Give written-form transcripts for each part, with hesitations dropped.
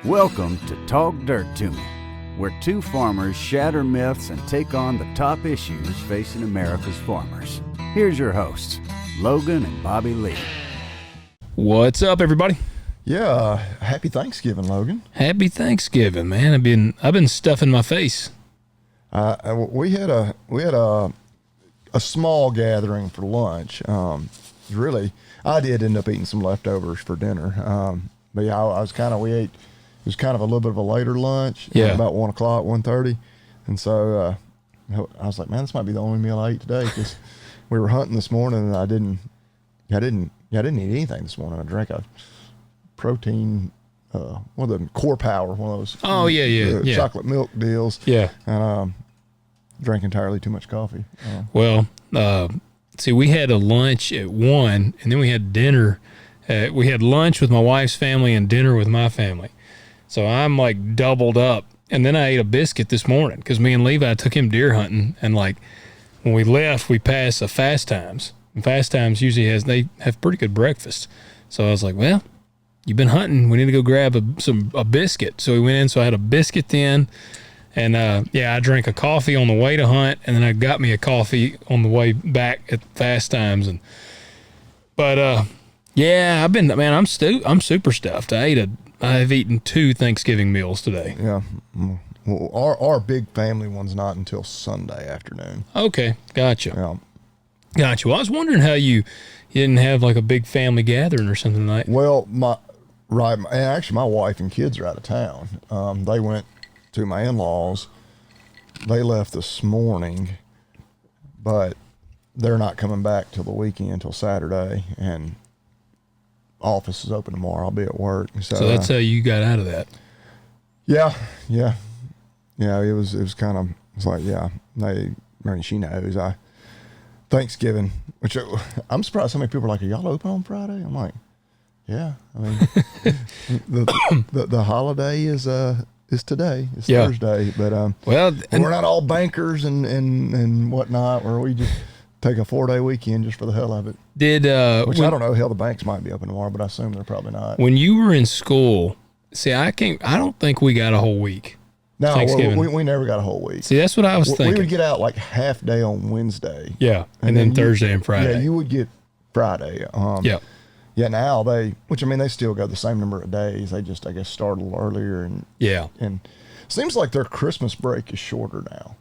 Welcome to Talk Dirt to Me, where two farmers shatter myths and take on the top issues facing America's farmers. Here's your hosts, Logan and Bobby Lee. What's up, everybody? Yeah, happy Thanksgiving, Logan. Happy Thanksgiving, man. I've been stuffing my face. We had a small gathering for lunch. Really, I did end up eating some leftovers for dinner. But yeah, I was kind of, it was kind of a little bit of a later lunch. Yeah. About 1 o'clock, 1:30. And so I was like, man, this might be the only meal I ate today because we were hunting this morning and I didn't eat anything this morning. I drank a protein, one of the Core Power, one of those. Oh, yeah. Chocolate milk deals. Yeah. And drank entirely too much coffee. Well, see, we had a lunch at 1, and then we had dinner. We had lunch with my wife's family and dinner with my family. So I'm like doubled up. And then I ate a biscuit this morning because me and Levi took him deer hunting. And like when we left, we passed a Fast Times. And Fast Times usually they have pretty good breakfast. So I was like, well, you've been hunting. We need to go grab a biscuit. So we went in. So I had a biscuit then. And I drank a coffee on the way to hunt. And then I got me a coffee on the way back at Fast Times. Yeah, I'm super stuffed. I've eaten 2 Thanksgiving meals today. Yeah. Well, our big family one's not until Sunday afternoon. Okay, gotcha. Yeah. Gotcha. Well, I was wondering how you didn't have like a big family gathering or something like that. Well, actually my wife and kids are out of town. They went to my in-laws. They left this morning, but they're not coming back till the weekend, till Saturday, and office is open tomorrow. I'll be at work. So that's how you got out of that. Yeah. It was kind of, it's like, yeah, she knows. Thanksgiving, which I'm surprised how many people are like, are y'all open on Friday? I'm like, yeah. I mean, the holiday is today. It's Thursday, but we're not all bankers and whatnot, where we just take a 4-day weekend just for the hell of it. I don't know. Hell, the banks might be open tomorrow, but I assume they're probably not. When you were in school, see, I don't think we got a whole week. No, we never got a whole week. See, that's what I was thinking. We would get out like half day on Wednesday. Yeah, and then Thursday and Friday. Yeah, you would get Friday. Yeah. Yeah, now they still go the same number of days. They just, I guess, start a little earlier. And seems like their Christmas break is shorter now.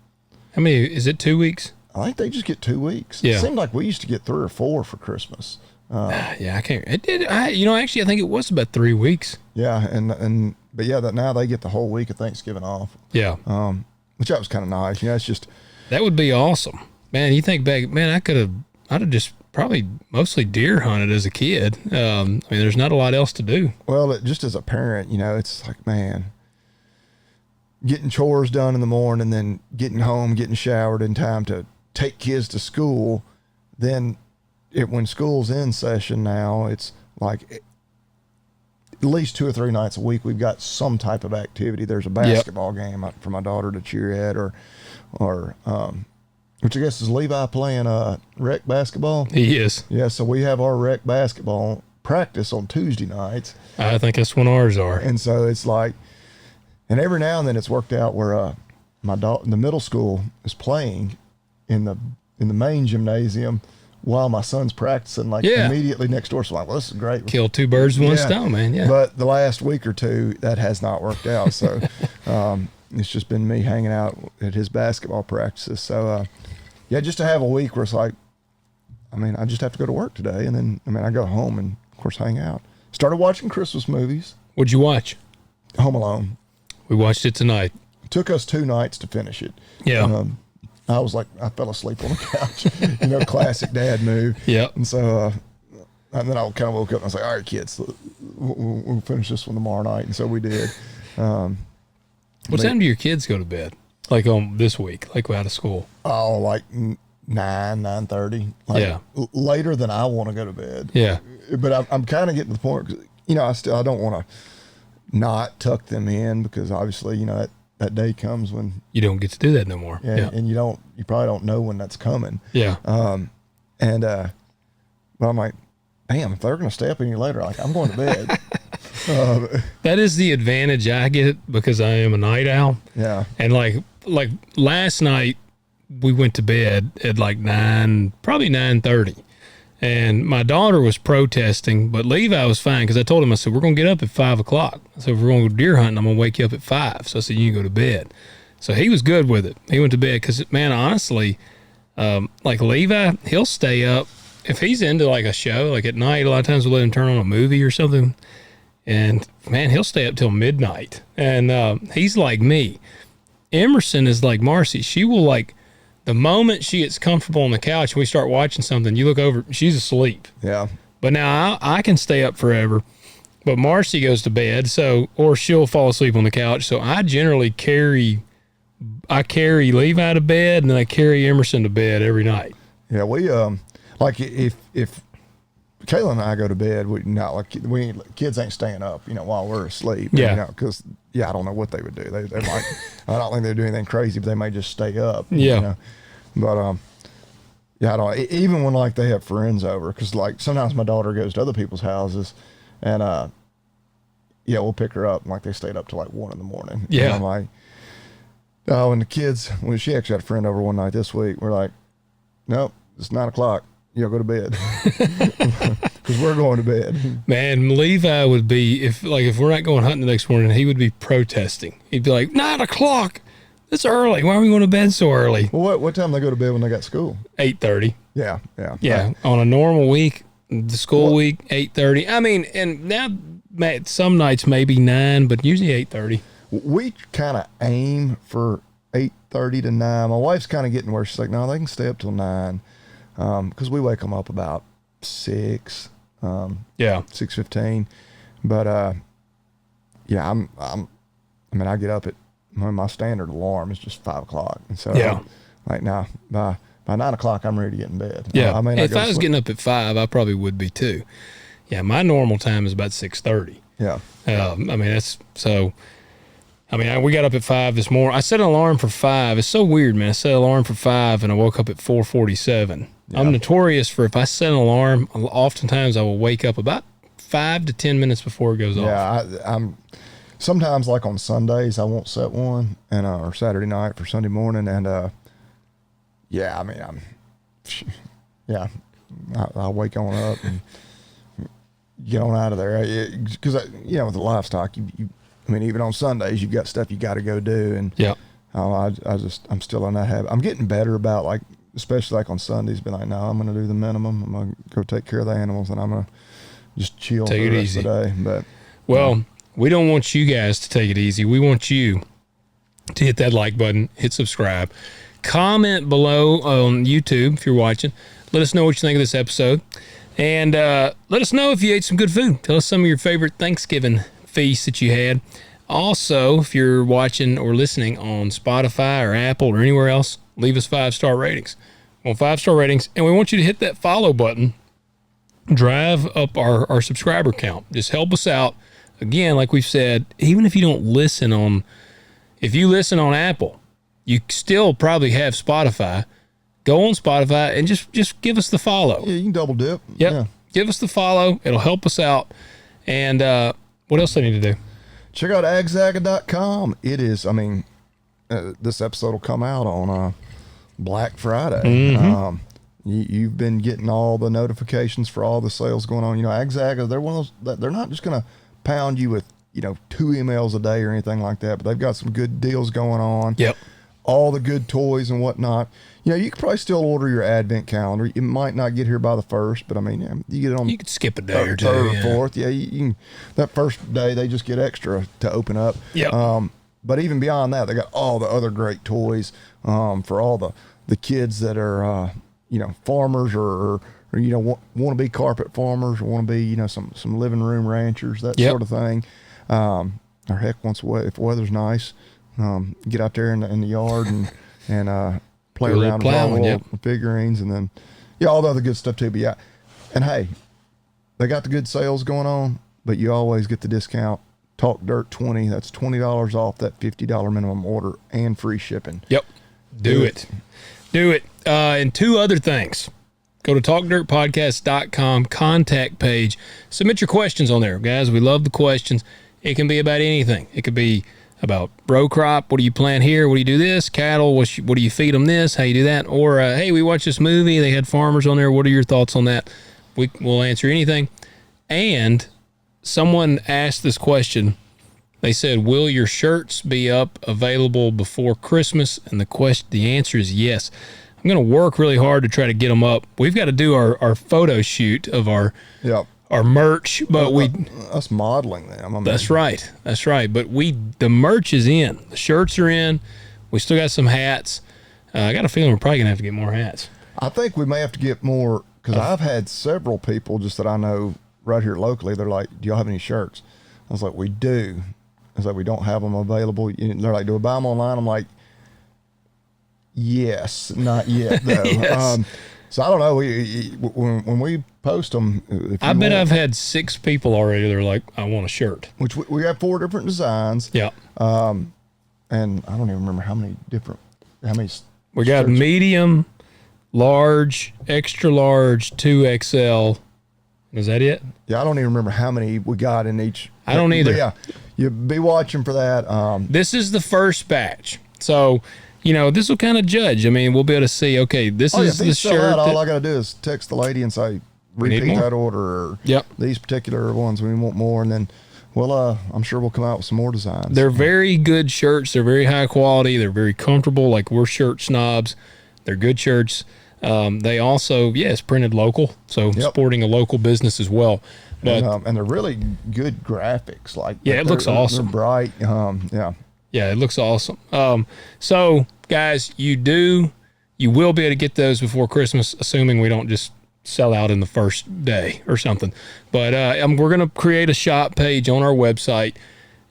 How many, is it 2 weeks? I think they just get 2 weeks. Yeah. It seemed like we used to get 3 or 4 for Christmas. I can't. It did. Actually, I think it was about 3 weeks. Yeah, but that now they get the whole week of Thanksgiving off. Yeah. Which that was kind of nice. It's just that would be awesome, man. You think back, man, I'd have just probably mostly deer hunted as a kid. There's not a lot else to do. Well, just as a parent, it's like, man, getting chores done in the morning, then getting home, getting showered in time to take kids to school. Then when school's in session now, it's like at least 2 or 3 nights a week we've got some type of activity. There's a basketball game for my daughter to cheer at, or which I guess is Levi playing rec basketball. He is. Yeah, so we have our rec basketball practice on Tuesday nights. I think that's when ours are. And so it's like, and every now and then it's worked out where the middle school is playing in the main gymnasium while my son's practicing, immediately next door. So I'm like, well, this is great. Kill 2 birds with 1 stone, man. Yeah. But the last week or 2, that has not worked out. So it's just been me hanging out at his basketball practices. So just to have a week where it's like, I just have to go to work today, and then I go home and of course hang out. Started watching Christmas movies. What'd you watch? Home Alone. We watched it tonight. It took us 2 nights to finish it. Yeah. I fell asleep on the couch, classic dad move. Yeah. And so, and then I kind of woke up and I was like, all right, kids, we'll finish this one tomorrow night. And so we did. What time do your kids go to bed? Like on this week, like out of school? Oh, like 9:30. Yeah. Later than I want to go to bed. Yeah. But I'm kind of getting to the point, I don't want to not tuck them in, because obviously, that day comes when you don't get to do that no more. Yeah. And you probably don't know when that's coming. Yeah. But I'm like, damn, if they're going to stay up any later, I'm going to bed. That is the advantage I get because I am a night owl. Yeah. And like last night, we went to bed at like 9:30. And my daughter was protesting, but Levi was fine because I told him, I said, we're going to get up at 5 o'clock. I said, if we're going to go deer hunting, I'm going to wake you up at 5. So I said, you can go to bed. So he was good with it. He went to bed because, man, honestly, like Levi, he'll stay up. If he's into like a show, like at night, a lot of times we'll let him turn on a movie or something. And, man, he'll stay up till midnight. And he's like me. Emerson is like Marcy. She will like, the moment she gets comfortable on the couch and we start watching something, you look over, she's asleep. Yeah. But now I can stay up forever. But Marcy goes to bed, or she'll fall asleep on the couch. So I generally carry Levi to bed, and then I carry Emerson to bed every night. Yeah, we like if Kayla and I go to bed, kids ain't staying up, while we're asleep. Yeah. Because I don't know what they would do. They might. I don't think they do anything crazy, but they may just stay up. Yeah. But I don't. Even when like they have friends over, because like sometimes my daughter goes to other people's houses, and we'll pick her up, and like they stayed up till like 1 a.m. Yeah. And I'm like, oh, and the kids, when she actually had a friend over one night this week, we're like, nope, it's 9 o'clock. Go to bed. Because we're going to bed. Man, Levi would be, if we're not going hunting the next morning, he would be protesting. He'd be like, 9 o'clock. It's early. Why are we going to bed so early? Well, what time do they go to bed when they got school? 8:30. Yeah. Yeah. On a normal week, the school week, 8:30. I mean, and now some nights maybe 9, but usually 8:30. We kind of aim for 8:30 to 9. My wife's kind of getting where she's like, no, they can stay up till 9. Because we wake them up about 6, 6:15. But I get up at my standard alarm is just 5 o'clock, and so now by 9 o'clock I'm ready to get in bed. Yeah, if I was getting up at 5, I probably would be too. Yeah, my normal time is about 6:30. Yeah, we got up at 5 this morning. I set an alarm for 5. It's so weird, man. I set an alarm for 5 and I woke up at 4:47. Yeah. I'm notorious for if I set an alarm, oftentimes I will wake up about 5 to 10 minutes before it goes off. Yeah, I'm sometimes like on Sundays I won't set one, and or Saturday night for Sunday morning, and I'll wake on up and get on out of there because with the livestock, you even on Sundays you've got stuff you got to go do, and I'm still in that habit. I'm getting better about like, especially like on Sundays, be like, no, I'm going to do the minimum. I'm going to go take care of the animals, and I'm going to just chill for the rest of the day. But we don't want you guys to take it easy. We want you to hit that like button, hit subscribe, comment below on YouTube if you're watching. Let us know what you think of this episode, and let us know if you ate some good food. Tell us some of your favorite Thanksgiving feasts that you had. Also, if you're watching or listening on Spotify or Apple or anywhere else, leave us 5-star ratings. We want 5-star ratings, and we want you to hit that follow button. Drive up our subscriber count. Just help us out. Again, like we've said, even if you don't listen if you listen on Apple, you still probably have Spotify. Go on Spotify and just give us the follow. Yeah, you can double dip. Yep. Yeah. Give us the follow. It'll help us out. And what else do I need to do? Check out agzaga.com. It is, this episode will come out on Black Friday. Mm-hmm. You've been getting all the notifications for all the sales going on. Agzaga, they're one of those, they're not just going to pound you with, 2 emails a day or anything like that, but they've got some good deals going on. Yep. All the good toys and whatnot. You could probably still order your advent calendar. It might not get here by the 1st, but you get it on. You could skip a day or two. 3rd or 4th. Yeah, you can, that first day they just get extra to open up. Yeah. But even beyond that, they got all the other great toys for all the kids that are farmers or want to be carpet farmers or want to be some living room ranchers, that sort of thing. Or heck, if weather's nice, get out there in the yard and play around with all the figurines, and then all the other good stuff too. But and hey, they got the good sales going on, but you always get the discount. Talk Dirt 20. That's $20 off that $50 minimum order and free shipping. Yep. Do it. And 2 other things. Go to talkdirtpodcast.com contact page. Submit your questions on there, guys. We love the questions. It can be about anything. It could be about row crop. What do you plant here? What do you do this? Cattle. What do you feed them this? How you do that? Or, hey, we watched this movie. They had farmers on there. What are your thoughts on that? We'll answer anything. And someone asked this question. They said, will your shirts be up available before Christmas? And the answer is yes. I'm going to work really hard to try to get them up. We've got to do our photo shoot of our merch, but us modeling them. I mean, that's right. But the merch is in. The shirts are in. We still got some hats. I got a feeling we're probably going to have to get more hats. I think we may have to get more, because I've had several people just that I know right here locally. They're like, do y'all have any shirts? I was like, we do. I was like, we don't have them available. They're like, do we buy them online? I'm like, yes, not yet though. Yes. So I don't know. When we post them, I bet I've had 6 people already. They're like, I want a shirt. Which we have 4 different designs. Yeah. And I don't even remember how many. We got shirts. Medium, large, extra large, 2XL. Is that it? Yeah, I don't even remember how many we got in each. I don't either. But yeah, you be watching for that. This is the first batch, so. This will kind of judge. I mean, we'll be able to see, okay, this is the shirt. All I got to do is text the lady and say, repeat that order. Or these particular ones, we want more. And then, I'm sure we'll come out with some more designs. They're very good shirts. They're very high quality. They're very comfortable. Like, we're shirt snobs. They're good shirts. They also, it's printed local. So supporting a local business as well. But, and they're really good graphics. It looks awesome. They're bright. Yeah, it looks awesome. So, guys, you will be able to get those before Christmas, assuming we don't just sell out in the first day or something. But we're going to create a shop page on our website,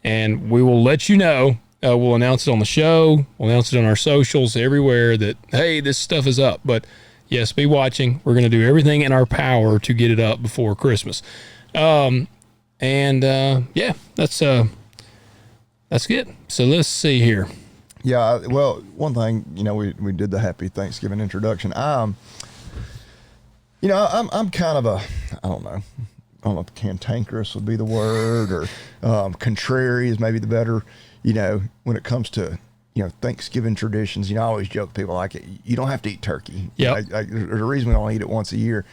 and we will let you know. We'll announce it on the show. We'll announce it on our socials everywhere that, hey, this stuff is up. But, yes, be watching. We're going to do everything in our power to get it up before Christmas. That's good. So let's see here. Yeah, well, one thing, we did the happy Thanksgiving introduction. I'm kind of I don't know if cantankerous would be the word, or contrary is maybe the better, when it comes to, Thanksgiving traditions. I always joke people like, you don't have to eat turkey. Yeah. There's a reason we only eat it once a year.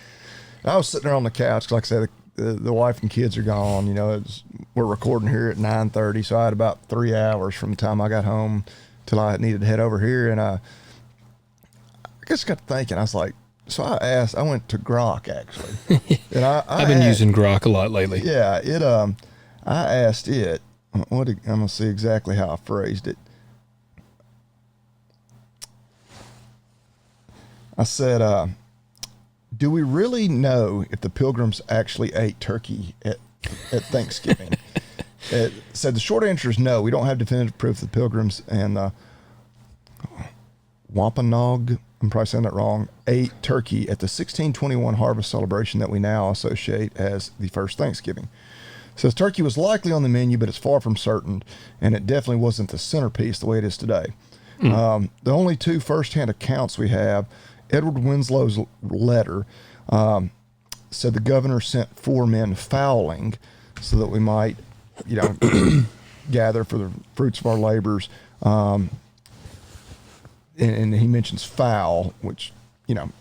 I was sitting there on the couch, 'cause like I said, the wife and kids are gone. We're recording here at 9:30, so I had about 3 hours from the time I got home till I needed to head over here. And I just got thinking, I was like, so I went to Grok actually, and I've been using Grok a lot lately. Yeah, I asked it. I'm gonna see exactly how I phrased it. I said, do we really know if the Pilgrims actually ate turkey at Thanksgiving? It said the short answer is no. We don't have definitive proof the Pilgrims and Wampanoag, I'm probably saying that wrong, ate turkey at the 1621 harvest celebration that we now associate as the first Thanksgiving. It says turkey was likely on the menu, but it's far from certain, and it definitely wasn't the centerpiece the way it is today. The only 2 first-hand accounts we have, Edward Winslow's letter said the governor sent 4 men fowling so that we might, gather for the fruits of our labors. And he mentions fowl, which,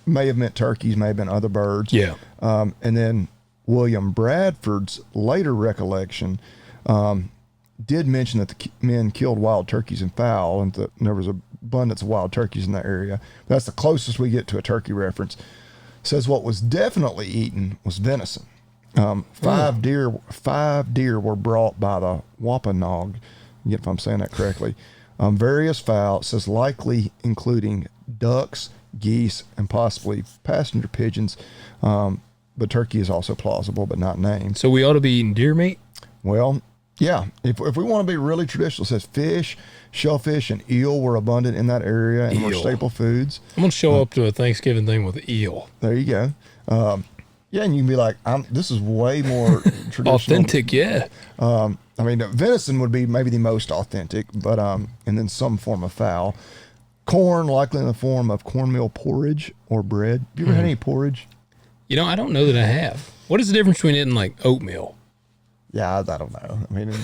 may have meant turkeys, may have been other birds. Yeah. And then William Bradford's later recollection did mention that the men killed wild turkeys and fowl, and that there was abundance of wild turkeys in that area. That's the closest we get to a turkey reference. Says what was definitely eaten was venison. 5 deer were brought by the Wampanoag, if I'm saying that correctly. Various fowl, it says likely including ducks, geese, and possibly passenger pigeons. But turkey is also plausible, but not named. So we ought to be eating deer meat? Well, yeah. If we want to be really traditional, it says fish, shellfish, and eel were abundant in that area and were staple foods. I'm going to show up to a Thanksgiving thing with eel. There you go. Yeah, and you can be like, this is way more traditional. Authentic, yeah. Venison would be maybe the most authentic, but and then some form of fowl. corn, likely in the form of cornmeal porridge or bread. You ever had any porridge? You know, I don't know that I have. What is the difference between it and like oatmeal? Yeah, I don't know. I mean,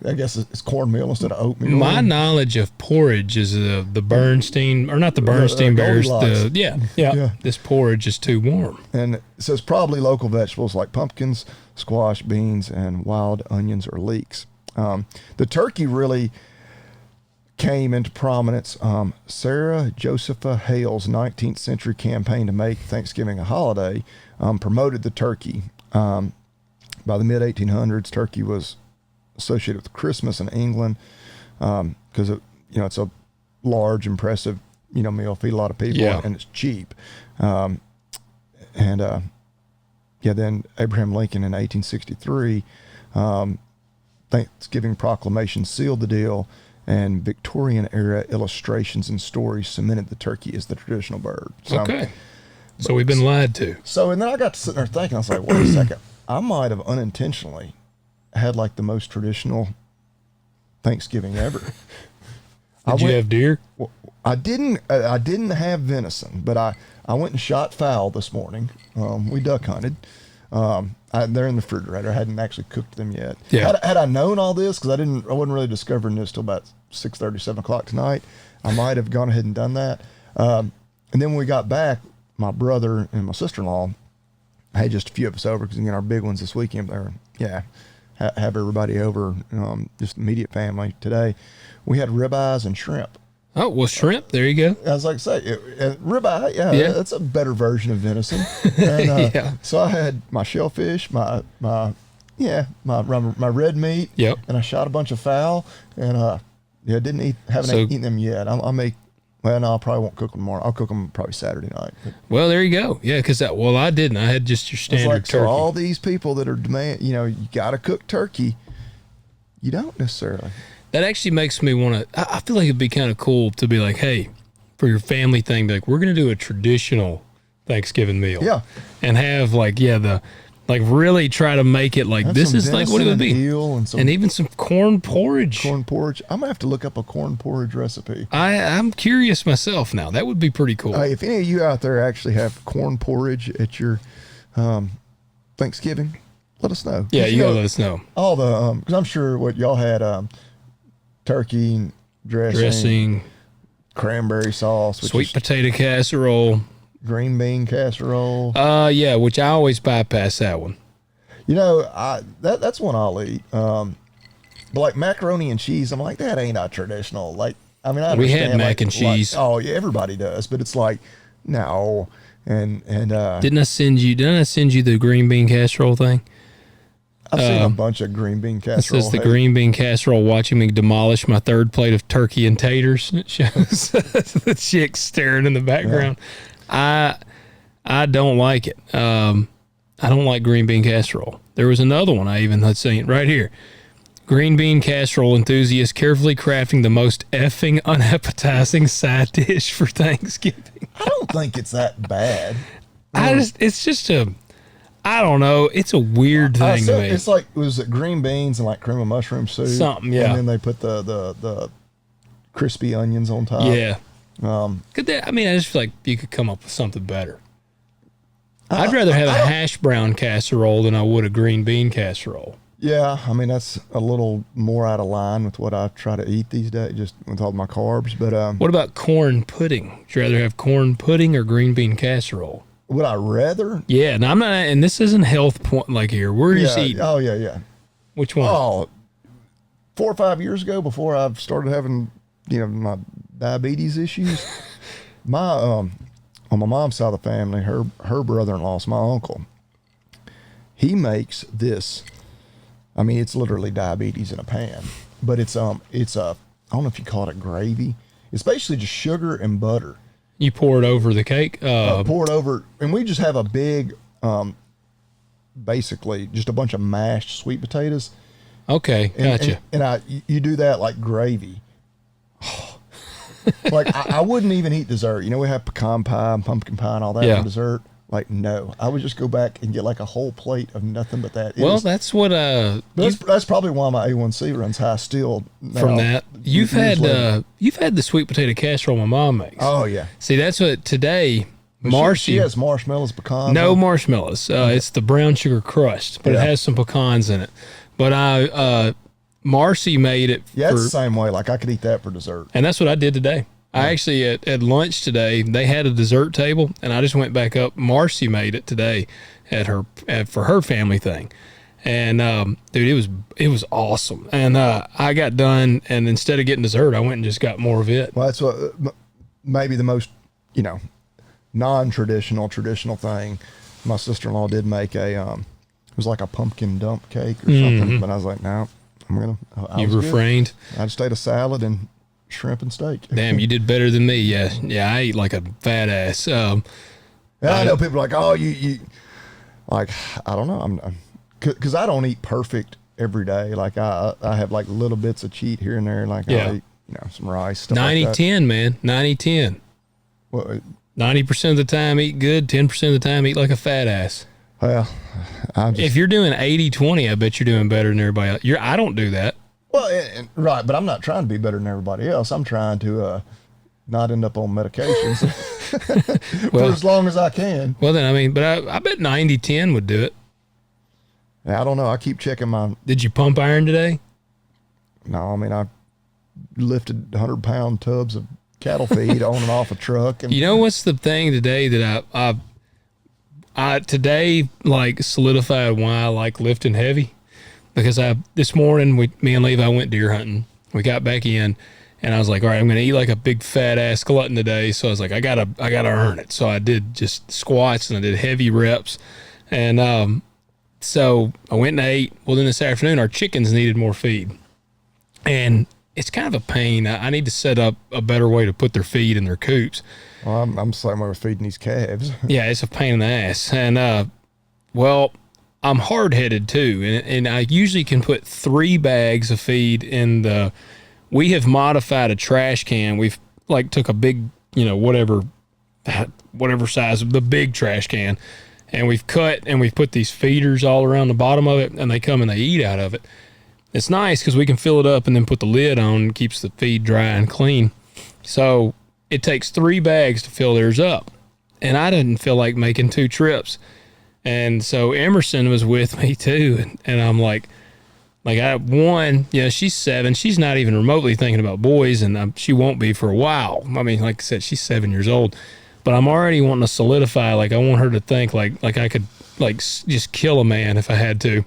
I guess it's cornmeal instead of oatmeal. My knowledge of porridge is the Bernstein, or not the Bernstein Bears. Yeah. This porridge is too warm. And it says probably local vegetables like pumpkins, squash, beans, and wild onions or leeks. The turkey really came into prominence. Sarah Josepha Hale's 19th century campaign to make Thanksgiving a holiday promoted the turkey. By the mid 1800s, turkey was associated with Christmas in England because it's a large, impressive meal, feed a lot of people, and it's cheap. Then Abraham Lincoln in 1863, Thanksgiving proclamation sealed the deal, and Victorian era illustrations and stories cemented the turkey as the traditional bird. So we've been lied to. So, and then I got to sit there thinking, I was like, wait a second. I might have unintentionally had like the most traditional Thanksgiving ever. Did you have deer? Well, I didn't have venison, but I went and shot fowl this morning. We duck hunted. They're in the refrigerator. I hadn't actually cooked them yet. Yeah. Had I known all this, because I wasn't really discovering this till about 6:30, 7 o'clock tonight, I might have gone ahead and done that. And then when we got back, my brother and my sister-in-law had just a few of us over because our big ones this weekend. Have everybody over, just immediate family today. We had ribeyes and shrimp. Oh, well, shrimp. There you go. I was like, ribeye, that's a better version of venison. And, So I had my shellfish, my red meat. Yep. And I shot a bunch of fowl, and haven't eaten them yet. I'll make. Well, no, I probably won't cook them tomorrow. I'll cook them probably Saturday night. Well, there you go. Yeah, because I didn't. I had just your standard turkey. So all these people that are you got to cook turkey. You don't necessarily. That actually makes me want to. I feel like it'd be kind of cool to be like, hey, for your family thing, be like, we're going to do a traditional Thanksgiving meal. Yeah. And have really try to make it like this is like what it would be. And even some corn porridge. Corn porridge. I'm going to have to look up a corn porridge recipe. I'm curious myself now. That would be pretty cool. If any of you out there actually have corn porridge at your Thanksgiving, let us know. Yeah, you gotta let us know. All the, because I'm sure what y'all had, turkey, dressing, cranberry sauce, sweet potato casserole, green bean casserole. Which I always bypass that one. That's one I'll eat. But like macaroni and cheese, I'm like, that ain't not traditional. Like, I mean, we had mac and cheese. Everybody does, but it's like, no. And didn't I send you the green bean casserole thing? I've seen a bunch of green bean casserole. It says the green bean casserole watching me demolish my third plate of turkey and taters. It shows the chick staring in the background. Yeah. I don't like it. I don't like green bean casserole. There was another one I even had seen right here. Green bean casserole enthusiast carefully crafting the most effing unappetizing side dish for Thanksgiving. I don't think it's that bad. I don't know. It's a weird thing to me. It's like, was it green beans and like cream of mushroom soup? Something, yeah. And then they put the crispy onions on top. Yeah. I just feel like you could come up with something better. I'd rather have a hash brown casserole than I would a green bean casserole. Yeah, I mean, that's a little more out of line with what I try to eat these days, just with all my carbs. But what about corn pudding? Would you rather have corn pudding or green bean casserole? Would I rather? Yeah, and I'm not, and this isn't health point like here. We're just eating. Oh, yeah. Which one? Oh, 4 or 5 years ago, before I started having, my diabetes issues, on my mom's side of the family, her brother-in-law's my uncle. He makes this. I mean, it's literally diabetes in a pan, but it's I don't know if you call it gravy. It's basically just sugar and butter. You pour it over the cake? Pour it over, and we just have a big, basically just a bunch of mashed sweet potatoes. Okay, gotcha. And you do that like gravy. Like I wouldn't even eat dessert. We have pecan pie and pumpkin pie and all that for dessert. Like, no, I would just go back and get like a whole plate of nothing but that. That's what that's probably why my A1C runs high still. From that, you've had the sweet potato casserole my mom makes. Oh yeah. See, that's what today. But Marcy she has marshmallows, pecans. No marshmallows. It's the brown sugar crust, but it has some pecans in it. But Marcy made it. Yeah, it's the same way. Like I could eat that for dessert. And that's what I did today. I actually at lunch today they had a dessert table, and I just went back up. Marcy made it today for her family thing, and dude, it was awesome. And I got done, and instead of getting dessert, I went and just got more of it. Well, that's what maybe the most non-traditional thing. My sister-in-law did make it was like a pumpkin dump cake or something, but I was like, no, you refrained. I just ate a salad and shrimp and steak. Damn, you did better than me. Yeah, I ate like a fat ass. I know people are like, oh, you like, I don't know, I'm because I don't eat perfect every day. Like I have like little bits of cheat here and there. Like I eat, some rice. Stuff 90-10, like that. man, 90-10. Well, 90% of the time eat good, 10% of the time eat like a fat ass. Well, if you're doing 80-20, I bet you're doing better than everybody else. I don't do that. Well, right, but I'm not trying to be better than everybody else. I'm trying to not end up on medications for as long as I can. Well, then, but I bet 90-10 would do it. I don't know. I keep checking my... Did you pump iron today? No, I lifted 100-pound tubs of cattle feed on and off a truck. And what's the thing today that I today like solidified why I like lifting heavy? Because this morning me and Levi went deer hunting. We got back in, and I was like, all right, I'm gonna eat like a big fat ass glutton today. So I was like, I gotta earn it. So I did just squats and I did heavy reps, and so I went and ate. Well, then this afternoon our chickens needed more feed, and it's kind of a pain. I need to set up a better way to put their feed in their coops. Well, I'm the same way with feeding these calves. Yeah, it's a pain in the ass, and well. I'm hard-headed too, and I usually can put 3 bags of feed in we have modified a trash can. We've like took a big, whatever size of the big trash can, and we've cut and we've put these feeders all around the bottom of it, and they come and they eat out of it. It's nice because we can fill it up and then put the lid on, and keeps the feed dry and clean. So it takes 3 bags to fill theirs up, and I didn't feel like making 2 trips. And so Emerson was with me too. And I'm like she's 7. She's not even remotely thinking about boys, and she won't be for a while. Like I said, she's 7 years old, but I'm already wanting to solidify. Like I want her to think like I could like just kill a man if I had to.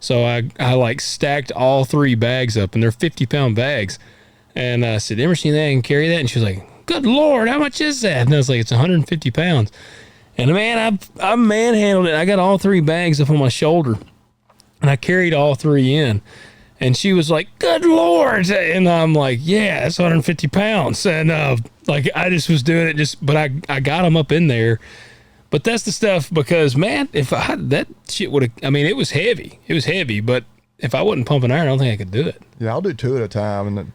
So I like stacked all 3 bags up, and they're 50-pound bags. And I said, Emerson, you think I can carry that? And she was like, good Lord, how much is that? And I was like, it's 150 pounds. And man, I manhandled it. I got all 3 bags up on my shoulder, and I carried all 3 in. And she was like, good Lord. And I'm like, yeah, that's 150 pounds. And I just was doing it but I got them up in there. But that's the stuff, because man, if that shit would have, it was heavy. It was heavy, but if I wasn't pumping iron, I don't think I could do it. Yeah, I'll do 2 at a time. And then,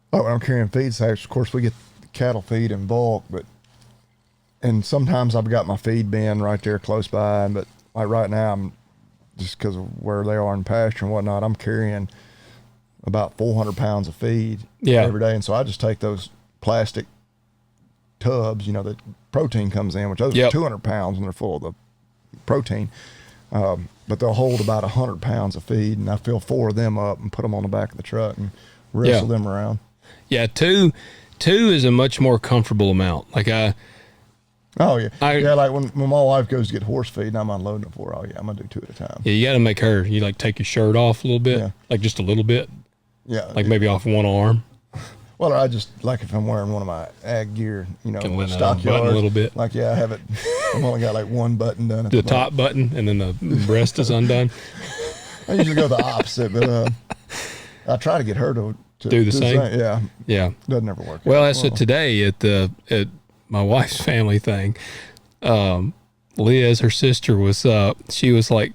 when I'm carrying feed sacks, of course we get cattle feed in bulk, and sometimes I've got my feed bin right there close by, but like right now, I'm just because of where they are in pasture and whatnot, I'm carrying about 400 pounds of feed every day. And so I just take those plastic tubs, that protein comes in, which those are 200 pounds when they're full of the protein. But they'll hold about 100 pounds of feed, and I fill 4 of them up and put them on the back of the truck and wrestle them around. Yeah, 2 is a much more comfortable amount. Like like when my wife goes to get horse feed and I'm unloading it for her, I'm gonna do 2 at a time. Yeah, you got to make her. You like take your shirt off a little bit, like just a little bit. Yeah, like maybe off one arm. Well, I just like if I'm wearing one of my ag gear, stockyards a little bit. Like I have it. I've only got like 1 button done. At the top button, and then the breast is undone. I usually go the opposite, but I try to get her to do the same. Yeah. Doesn't ever work. Well, that's what today at my wife's family thing. Liz, her sister, was she was like,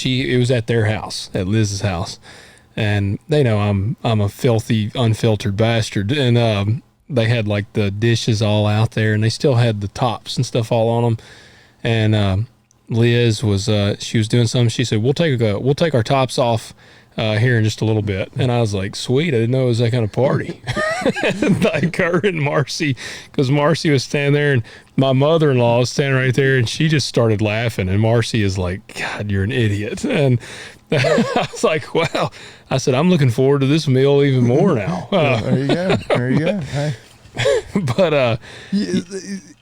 it was at their house, at Liz's house, and they know I'm a filthy, unfiltered bastard, and they had like the dishes all out there, and they still had the tops and stuff all on them, and Liz was she was doing something. She said, we'll take our tops off here in just a little bit. And I was like, sweet, I didn't know it was that kind of party. Like her and Marcy, because Marcy was standing there and my mother-in-law was standing right there, and she just started laughing, and Marcy is like, God, you're an idiot. And I was like, wow. I said, I'm looking forward to this meal even more now. There you go. There you go. Hey. But at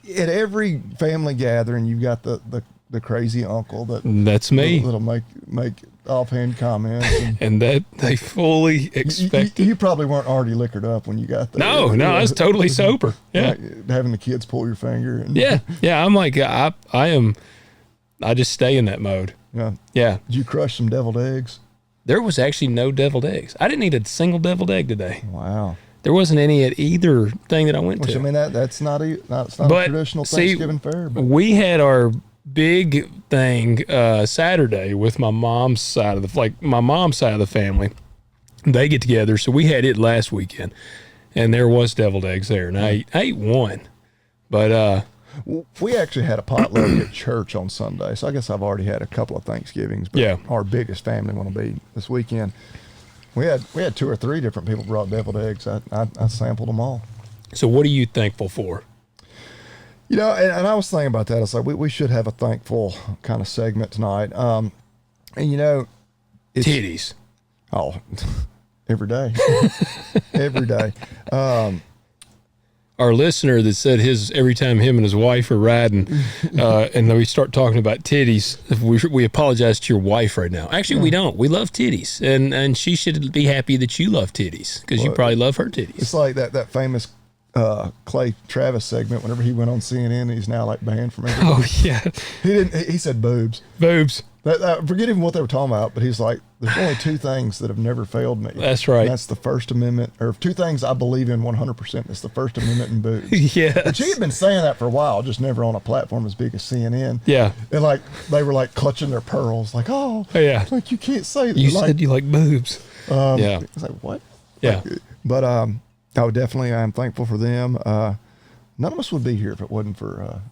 every family gathering, you've got the crazy uncle that's me. That'll make offhand comments, and that they fully expected. You probably weren't already liquored up when you got there. No, I was totally sober. Yeah, like having the kids pull your finger. And yeah. I'm like, I am. I just stay in that mode. Yeah. Did you crush some deviled eggs? There was actually no deviled eggs. I didn't eat a single deviled egg today. Wow. There wasn't any at either thing that I went to. I mean, that's not a traditional Thanksgiving fare. But we had our big thing Saturday with my mom's side of the family. They get together, so we had it last weekend, and there was deviled eggs there, and I ate one, but we actually had a potluck at church on Sunday, so I guess I've already had a couple of Thanksgivings. But our biggest family want to be this weekend. We had 2 or 3 different people brought deviled eggs. I sampled them all. So what are you thankful for? You know, and I was thinking about that. I was like, we should have a thankful kind of segment tonight. And you know, it's titties. Oh, every day, every day. Our listener that said every time him and his wife are riding, and then we start talking about titties, we apologize to your wife right now. Actually, we don't. We love titties, and she should be happy that you love titties, because you probably love her titties. It's like that famous Clay Travis segment. Whenever he went on CNN, he's now like banned from everything. Oh yeah, he said boobs. Forget even what they were talking about, but he's like, there's only 2 things that have never failed me. That's right. And that's the First Amendment, or 2 things I believe in 100%. It's the First Amendment and boobs. Yeah. But he had been saying that for a while, just never on a platform as big as CNN. Yeah. And like, they were like clutching their pearls, like, oh, yeah, like you can't say that. You said you like boobs. Yeah. It's like, what? Yeah. But definitely I'm thankful for them. None of us would be here if it wasn't for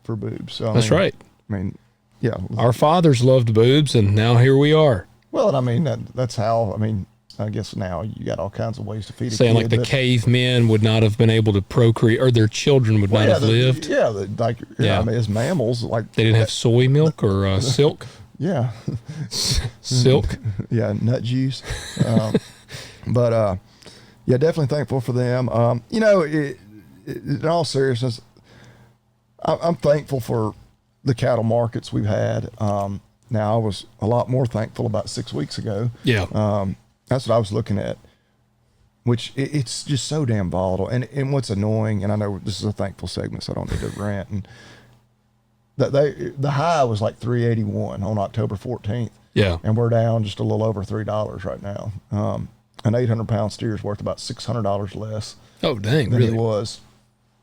boobs. So, that's right. I mean, yeah. Our fathers loved boobs, and now here we are. Well, and I mean, that's how, I mean, I guess now you got all kinds of ways to feed a saying kid. Like the cavemen would not have been able to procreate, or their children would not have lived. Yeah, I mean, as mammals, like they didn't have soy milk or silk. Yeah. Silk. Yeah, nut juice. But yeah, definitely thankful for them. You know, in all seriousness, I'm thankful for the cattle markets we've had. Now, I was a lot more thankful about 6 weeks ago. Yeah. That's what I was looking at, which it's just so damn volatile. And what's annoying, and I know this is a thankful segment, so I don't need to rant. And the high was like 381 on October 14th. Yeah. And we're down just a little over $3 right now. An 800-pound steer is worth about $600 less. Oh, dang, than really? he was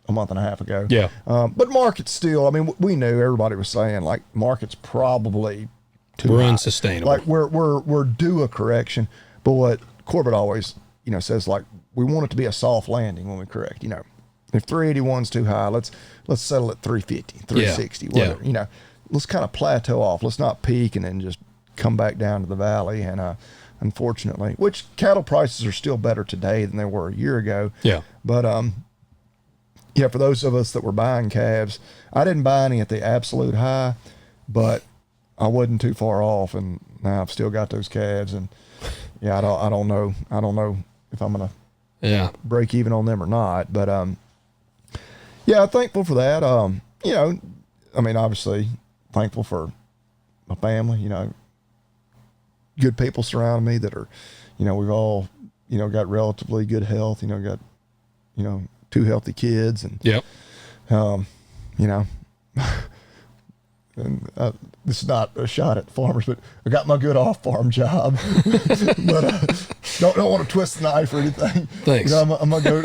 a month and a half ago. Yeah. But market's still, I mean, we knew, everybody was saying, like, market's probably too high. Unsustainable. Like, we're due a correction. But what Corbett always, says, like, we want it to be a soft landing when we correct. If 381's too high, let's settle at 350, 360, whatever. Yeah. Let's kind of plateau off. Let's not peak and then just come back down to the valley. And unfortunately, which cattle prices are still better today than they were a year ago. Yeah. But yeah, for those of us that were buying calves, I didn't buy any at the absolute high, but I wasn't too far off, and now I've still got those calves, and yeah, I don't know if I'm gonna break even on them or not, but yeah, I'm thankful for that. I mean, obviously thankful for my family. Good people surrounding me that are, we've all, got relatively good health. Got 2 healthy kids, and yep. And this is not a shot at farmers, but I got my good off-farm job. But don't want to twist the knife or anything. Thanks. I'm gonna go.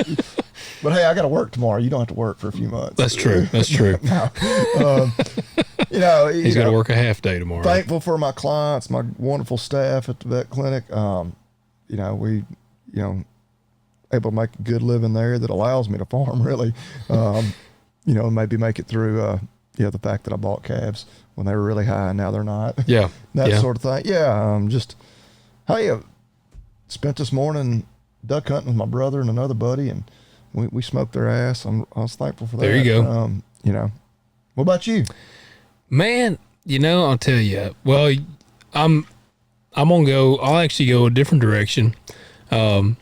But hey, I got to work tomorrow. You don't have to work for a few months. That's true. That's true. No. He's got to work a half day tomorrow. Thankful for my clients, my wonderful staff at the vet clinic. We able to make a good living there that allows me to farm, really. Maybe make it through the fact that I bought calves when they were really high and now they're not. Yeah. That sort of thing. Yeah. Just, hey, spent this morning duck hunting with my brother and another buddy, and we smoked their ass. I was thankful for that. There you go. What about you? Man, I'll tell you. Well, I'm gonna go. I'll actually go a different direction. Well,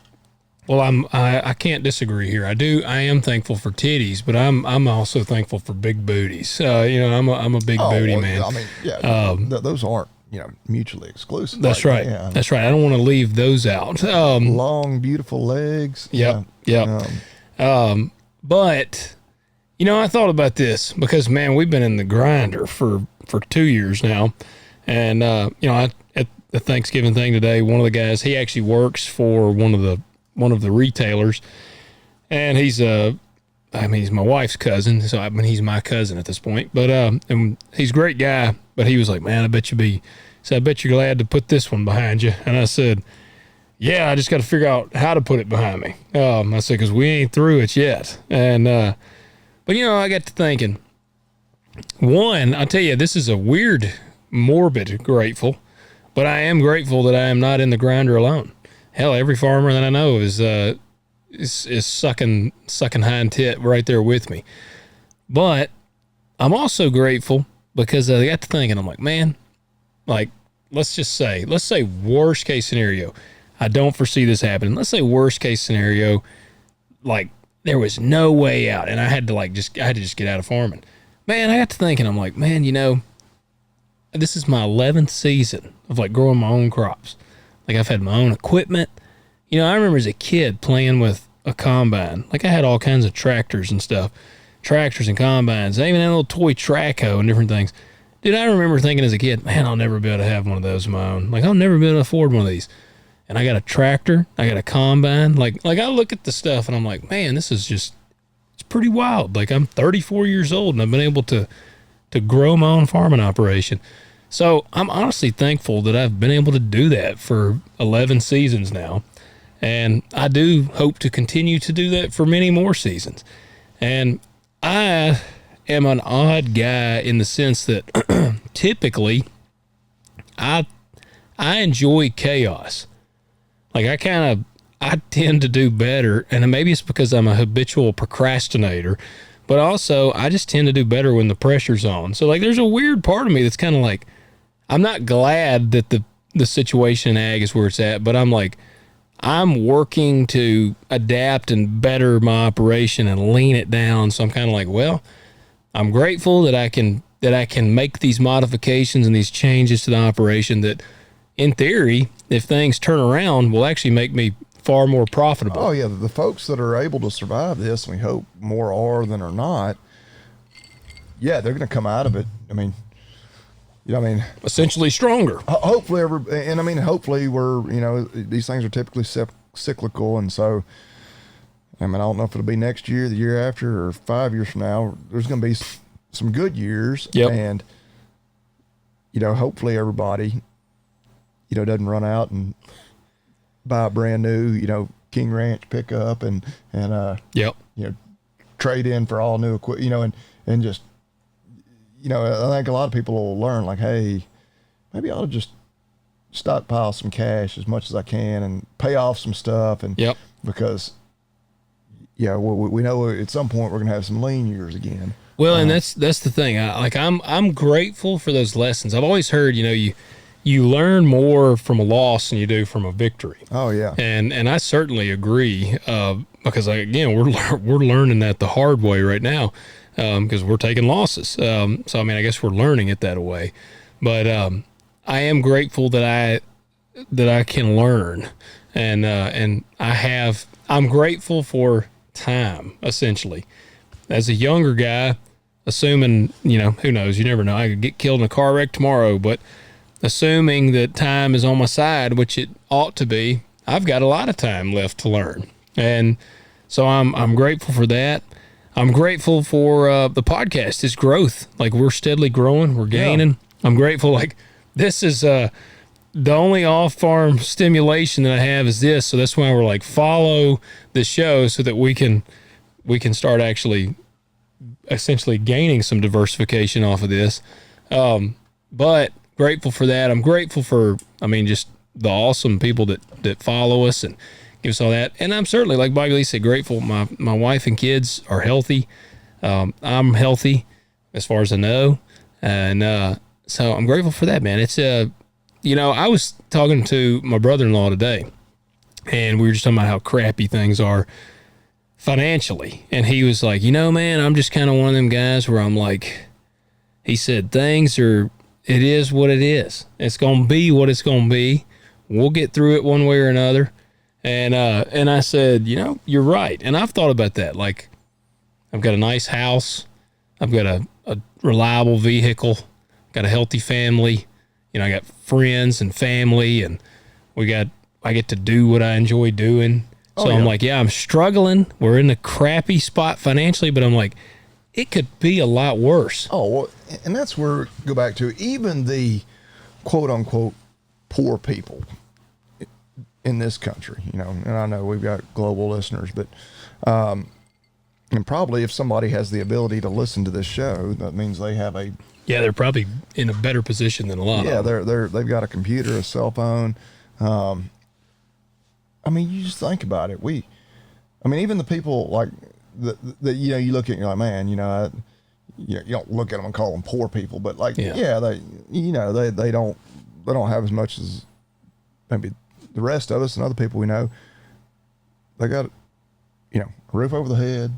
I can't disagree here. I am thankful for titties, but I'm also thankful for big booties. I'm a big booty man. I mean, those aren't mutually exclusive. That's right. Yeah. That's right. I don't want to leave those out. Long, beautiful legs. Yep. But I thought about this because, man, we've been in the grinder for 2 years now, and at the Thanksgiving thing today, one of the guys, he actually works for one of the retailers, and he's my wife's cousin, so he's my cousin at this point. But and he's a great guy. But he was like, man, I bet you're glad to put this one behind you. And I said, yeah, I just got to figure out how to put it behind me. I said, because we ain't through it yet. And but I got to thinking. One, I'll tell you, this is a weird, morbid grateful, but I am grateful that I am not in the grinder alone. Hell, every farmer that I know is sucking hind tit right there with me. But I'm also grateful because I got to thinking, I'm like, man, like, let's say worst case scenario. I don't foresee this happening. Let's say worst case scenario, like there was no way out and I had to just get out of farming. Man, I got to thinking, I'm like, man, this is my 11th season of like growing my own crops. Like I've had my own equipment. I remember as a kid playing with a combine. Like I had all kinds of tractors and stuff. Tractors and combines. I even had a little toy track hoe and different things. Dude, I remember thinking as a kid, man, I'll never be able to have one of those of my own. Like I'll never be able to afford one of these. And I got a tractor. I got a combine. Like I look at the stuff and I'm like, man, this is just, it's pretty wild. Like I'm 34 years old and I've been able to grow my own farming operation. So I'm honestly thankful that I've been able to do that for 11 seasons now. And I do hope to continue to do that for many more seasons. And I am an odd guy in the sense that typically I enjoy chaos. Like I tend to do better, and maybe it's because I'm a habitual procrastinator, but also I just tend to do better when the pressure's on. So like there's a weird part of me that's kind of like, I'm not glad that the situation in ag is where it's at, but I'm like, I'm working to adapt and better my operation and lean it down. So I'm kind of like, well, I'm grateful that I can make these modifications and these changes to the operation that, in theory, if things turn around, will actually make me far more profitable. Oh yeah, the folks that are able to survive this, and we hope more are than are not. Yeah, they're going to come out of it. I mean, essentially stronger. Hopefully, hopefully we're, these things are typically cyclical. And so, I don't know if it'll be next year, the year after, or 5 years from now. There's going to be some good years. Yep. And, hopefully everybody, doesn't run out and buy a brand new, King Ranch pickup and yep. Trade in for all new equipment, and just, I think a lot of people will learn, like, hey, maybe I ought to just stockpile some cash as much as I can and pay off some stuff. And yep. Because, we know at some point we're going to have some lean years again. Well, and that's the thing. I'm grateful for those lessons. I've always heard, you learn more from a loss than you do from a victory. Oh yeah. And I certainly agree, because we're learning that the hard way right now. Because we're taking losses. So, I guess we're learning it that way. But I am grateful that I can learn. And I'm grateful for time, essentially. As a younger guy, assuming, who knows, you never know. I could get killed in a car wreck tomorrow. But assuming that time is on my side, which it ought to be, I've got a lot of time left to learn. And so I'm grateful for that. I'm grateful for the podcast, its growth. Like we're steadily growing, we're gaining. Yeah. I'm grateful. Like this is the only off-farm stimulation that I have is this. So that's why we're like follow the show so that we can start actually essentially gaining some diversification off of this. But grateful for that. I'm grateful for, just the awesome people that follow us and give us all that. And I'm certainly, like Bobby Lee said, grateful. My wife and kids are healthy. I'm healthy as far as I know. And so I'm grateful for that, man. It's, I was talking to my brother-in-law today, and we were just talking about how crappy things are financially. And he was like, man, I'm just kind of one of them guys where I'm like, he said, it is what it is. It's going to be what it's going to be. We'll get through it one way or another. And I said, you're right. And I've thought about that. Like, I've got a nice house. I've got a reliable vehicle, got a healthy family. I got friends and family, and I get to do what I enjoy doing. So I'm like, I'm struggling. We're in a crappy spot financially, but I'm like, it could be a lot worse. Oh, well, and that's where we go back to even the quote unquote poor people in this country, and I know we've got global listeners, but, and probably if somebody has the ability to listen to this show, that means they have they're probably in a better position than a lot of them. They've got a computer, a cell phone. You just think about it. Even the people like that, you look at and you're like, man, you don't look at them and call them poor people, but like, they don't have as much as maybe the rest of us and other people we know. They got, a roof over the head.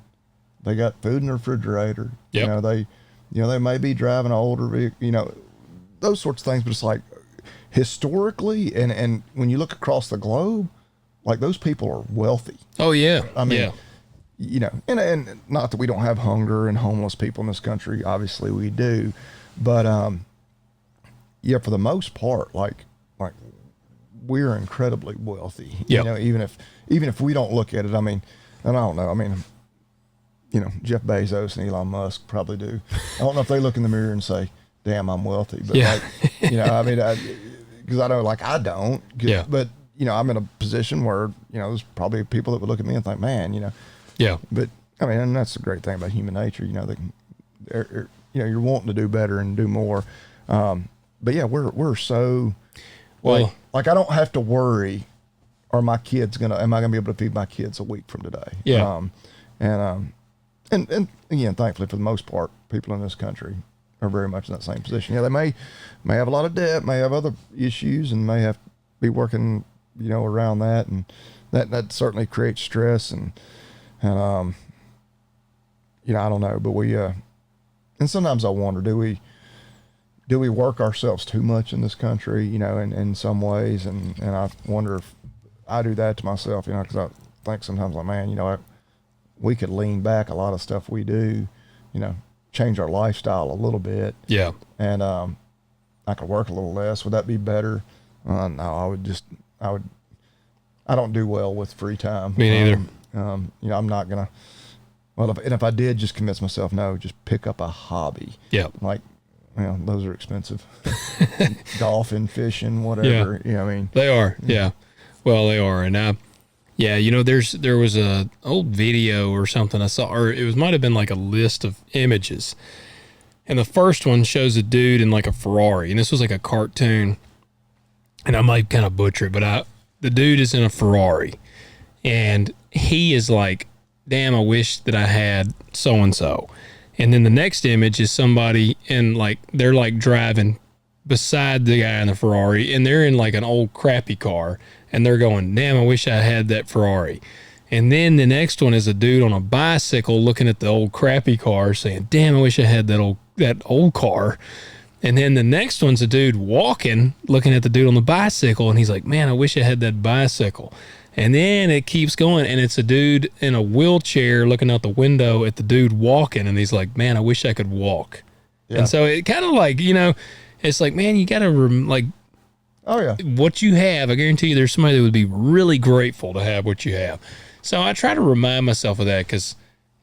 They got food in the refrigerator. Yep. They may be driving an older vehicle, those sorts of things, but it's like historically and when you look across the globe, like those people are wealthy. Oh yeah. And not that we don't have hunger and homeless people in this country, obviously we do, but for the most part, like we're incredibly wealthy. Yep. Even if we don't look at it, and I don't know, Jeff Bezos and Elon Musk probably do. I don't know if they look in the mirror and say, damn, I'm wealthy. But because I know, like, I don't. Yeah. But, I'm in a position where, there's probably people that would look at me and think, man, Yeah. But, and that's the great thing about human nature, you're wanting to do better and do more. But yeah, we're so, well, like I don't have to worry, am I gonna be able to feed my kids a week from today? Yeah. And again, thankfully for the most part, people in this country are very much in that same position. Yeah, they may have a lot of debt, may have other issues, and may have to be working, around that, and that certainly creates stress and I don't know, but we and sometimes I wonder, do we work ourselves too much in this country, in some ways, and I wonder if I do that to myself, because I think sometimes like, man, we could lean back a lot of stuff we do, change our lifestyle a little bit. Yeah. And I could work a little less. Would that be better? No, I don't do well with free time. Me neither. I'm not gonna. Well, if I did just convince myself, no, just pick up a hobby. Yeah. Like, those are expensive. Golfing, fishing, whatever. Yeah. They are. Yeah. Well, they are. And there was a old video or something I saw, or it might have been like a list of images. And the first one shows a dude in like a Ferrari, and this was like a cartoon. And I might kind of butcher it, but the dude is in a Ferrari, and he is like, damn, I wish that I had so-and-so. And then the next image is somebody in they're like driving beside the guy in the Ferrari, and they're in like an old crappy car, and they're going, damn, I wish I had that Ferrari. And then the next one is a dude on a bicycle looking at the old crappy car saying, damn, I wish I had that old car. And then the next one's a dude walking, looking at the dude on the bicycle, and he's like, man, I wish I had that bicycle. And then it keeps going, and it's a dude in a wheelchair looking out the window at the dude walking, and he's like, man, I wish I could walk. Yeah. And so it kind of like, it's like, man, you got to, oh yeah, what you have, I guarantee you there's somebody that would be really grateful to have what you have. So I try to remind myself of that because,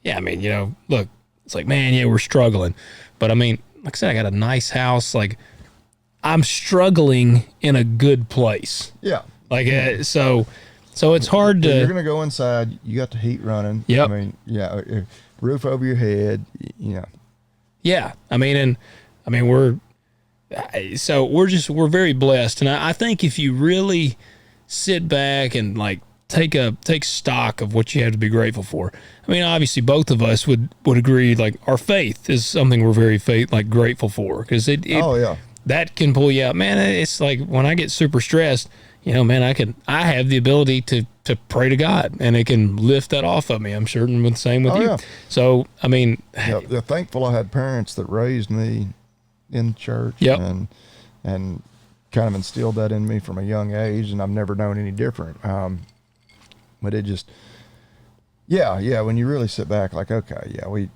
look, it's like, man, yeah, we're struggling. But like I said, I got a nice house. Like, I'm struggling in a good place. Yeah. So So it's hard to. If you're going to go inside, you got the heat running. Yep. I mean, yeah, roof over your head, Yeah. I mean, we're very blessed. And I think if you really sit back and like take stock of what you have to be grateful for. I mean, obviously both of us would agree, like our faith is something we're very grateful for, because that can pull you out, man. It's like when I get super stressed, man, I have the ability to pray to God, and it can lift that off of me. I'm certain the same with you. Yeah. So, I mean, they're thankful I had parents that raised me in church and kind of instilled that in me from a young age, and I've never known any different. But it just, when you really sit back, like, okay, we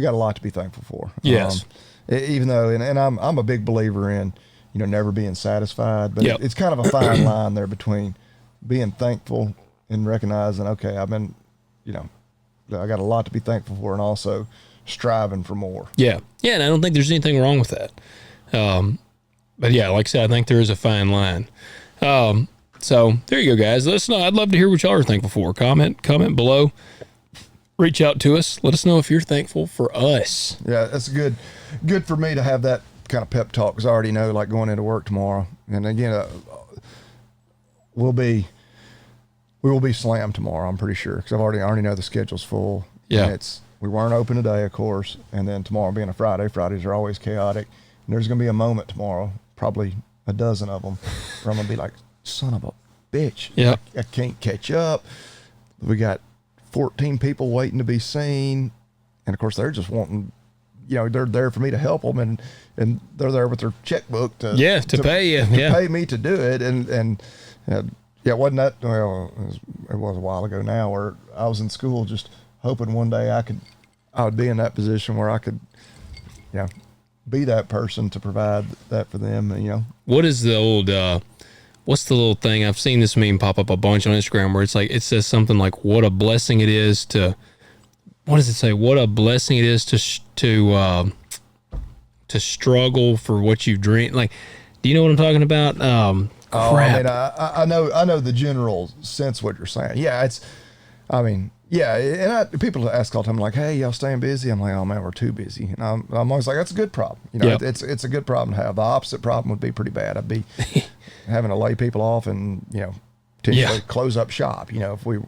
got a lot to be thankful for. Yes. Even though, and I'm a big believer in, never being satisfied, but it's kind of a fine line there between being thankful and recognizing, okay, I've been, I got a lot to be thankful for, and also striving for more. Yeah. Yeah. And I don't think there's anything wrong with that. But yeah, like I said, I think there is a fine line. So there you go, guys. Let us know. I'd love to hear what y'all are thankful for. Comment below. Reach out to us. Let us know if you're thankful for us. Yeah, that's good for me to have that kind of pep talk, because I already know, like, going into work tomorrow. And again, we will be slammed tomorrow, I'm pretty sure, because I already know the schedule's full. Yeah. And we weren't open today, of course. And then tomorrow being a Friday, Fridays are always chaotic. And there's going to be a moment tomorrow, probably a dozen of them, where I'm going to be like, son of a bitch. Yeah. I can't catch up. We got 14 people waiting to be seen. And of course, they're just wanting, they're there for me to help them, and they're there with their checkbook to pay you. Pay me to do it. And wasn't that, well, it was a while ago now, where I was in school just hoping one day I would be in that position where I could, be that person to provide that for them. What is the old, what's the little thing? I've seen this meme pop up a bunch on Instagram where it's like, it says something like, what a blessing it is to, what does it say? What a blessing it is to struggle for what you dream. Like, do you know what I'm talking about? Crap. I know the general sense of what you're saying. Yeah. And people ask all the time, like, hey, y'all staying busy? I'm like, oh man, we're too busy. And I'm always like, that's a good problem. It's a good problem to have. The opposite problem would be pretty bad. I'd be having to lay people off and, potentially close up shop, if we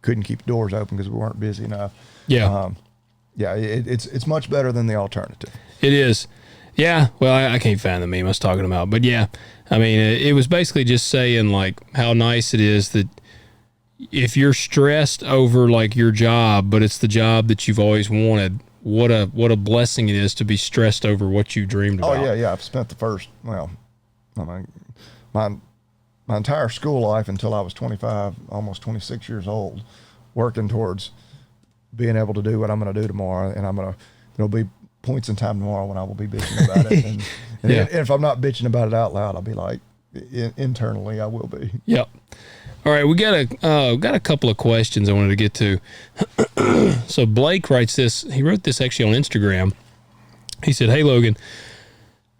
couldn't keep doors open because we weren't busy enough. Yeah. It's much better than the alternative. It is. Yeah. Well, I can't find the meme I was talking about, but yeah, I mean, it was basically just saying, like, how nice it is that if you're stressed over, like, your job, but it's the job that you've always wanted, what a blessing it is to be stressed over what you dreamed about. Oh yeah. I've spent my entire school life until I was 25, almost 26 years old, working towards being able to do what I'm going to do tomorrow. And there'll be points in time tomorrow when I will be bitching about it. And if I'm not bitching about it out loud, I'll be like, internally I will be. Yep. All right, we got a couple of questions I wanted to get to. So Blake writes this. He wrote this actually on Instagram. He said, "Hey Logan,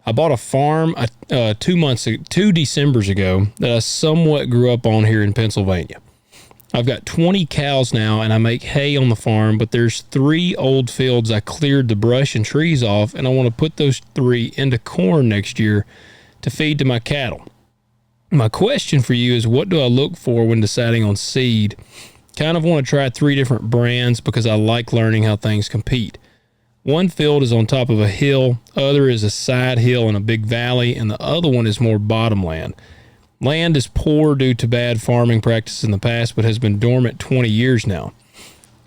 I bought a farm 2 Decembers ago that I somewhat grew up on here in Pennsylvania. I've got 20 cows now, and I make hay on the farm, but there's 3 old fields I cleared the brush and trees off, and I want to put those 3 into corn next year to feed to my cattle. My question for you is, what do I look for when deciding on seed? Kind of want to try 3 different brands because I like learning how things compete. One field is on top of a hill, other is a side hill in a big valley, and the other one is more bottomland. Land is poor due to bad farming practices in the past, but has been dormant 20 years now.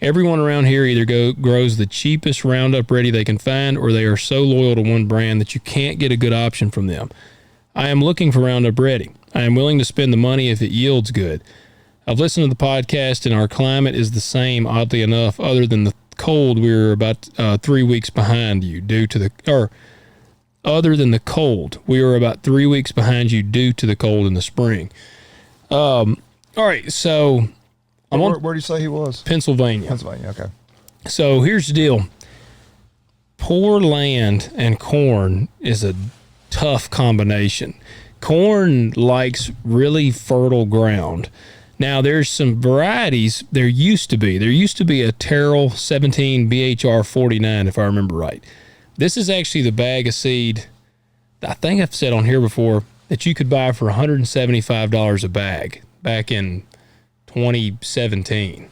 Everyone around here either grows the cheapest Roundup Ready they can find, or they are so loyal to one brand that you can't get a good option from them. I am looking for Roundup Ready. I am willing to spend the money if it yields good. I've listened to the podcast, and our climate is the same, oddly enough, other than the cold. We're about 3 weeks behind you other than the cold. We are about 3 weeks behind you due to the cold in the spring." All right, so where do you say he was? Pennsylvania. Pennsylvania, okay. So here's the deal. Poor land and corn is a tough combination. corn likes really fertile ground. Now, there's some varieties. There used to be a Terrell 17 BHR 49, if I remember right. This is actually the bag of seed, I think I've said on here before, that you could buy for $175 a bag back in 2017.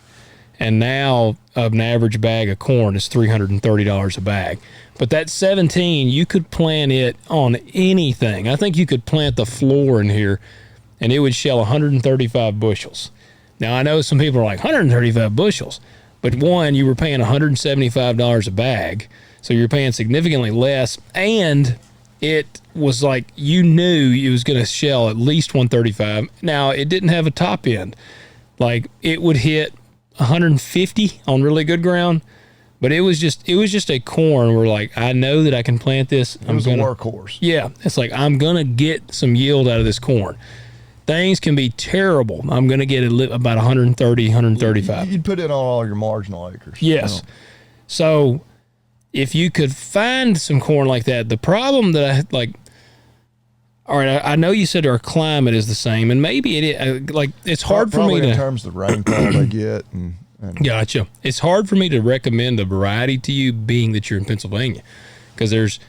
And now an average bag of corn is $330 a bag. But that 17, you could plant it on anything. I think you could plant the floor in here and it would shell 135 bushels. Now, I know some people are like, 135 bushels. But one, you were paying $175 a bag. So you're paying significantly less. And it was like you knew it was going to shell at least 135. Now, it didn't have a top end. Like, it would hit 150 on really good ground. But it was just a corn where, like, I know that I can plant this. It was a workhorse. Yeah. It's like, I'm going to get some yield out of this corn. Things can be terrible. I'm going to get about 130, 135. You'd put it on all your marginal acres. Yes. So if you could find some corn like that, the problem that I like, all right, I know you said our climate is the same, and maybe it is, like, it's hard for me to, in terms of the rainfall they get. And Gotcha. It's hard for me to recommend a variety to you, being that you're in Pennsylvania, because there's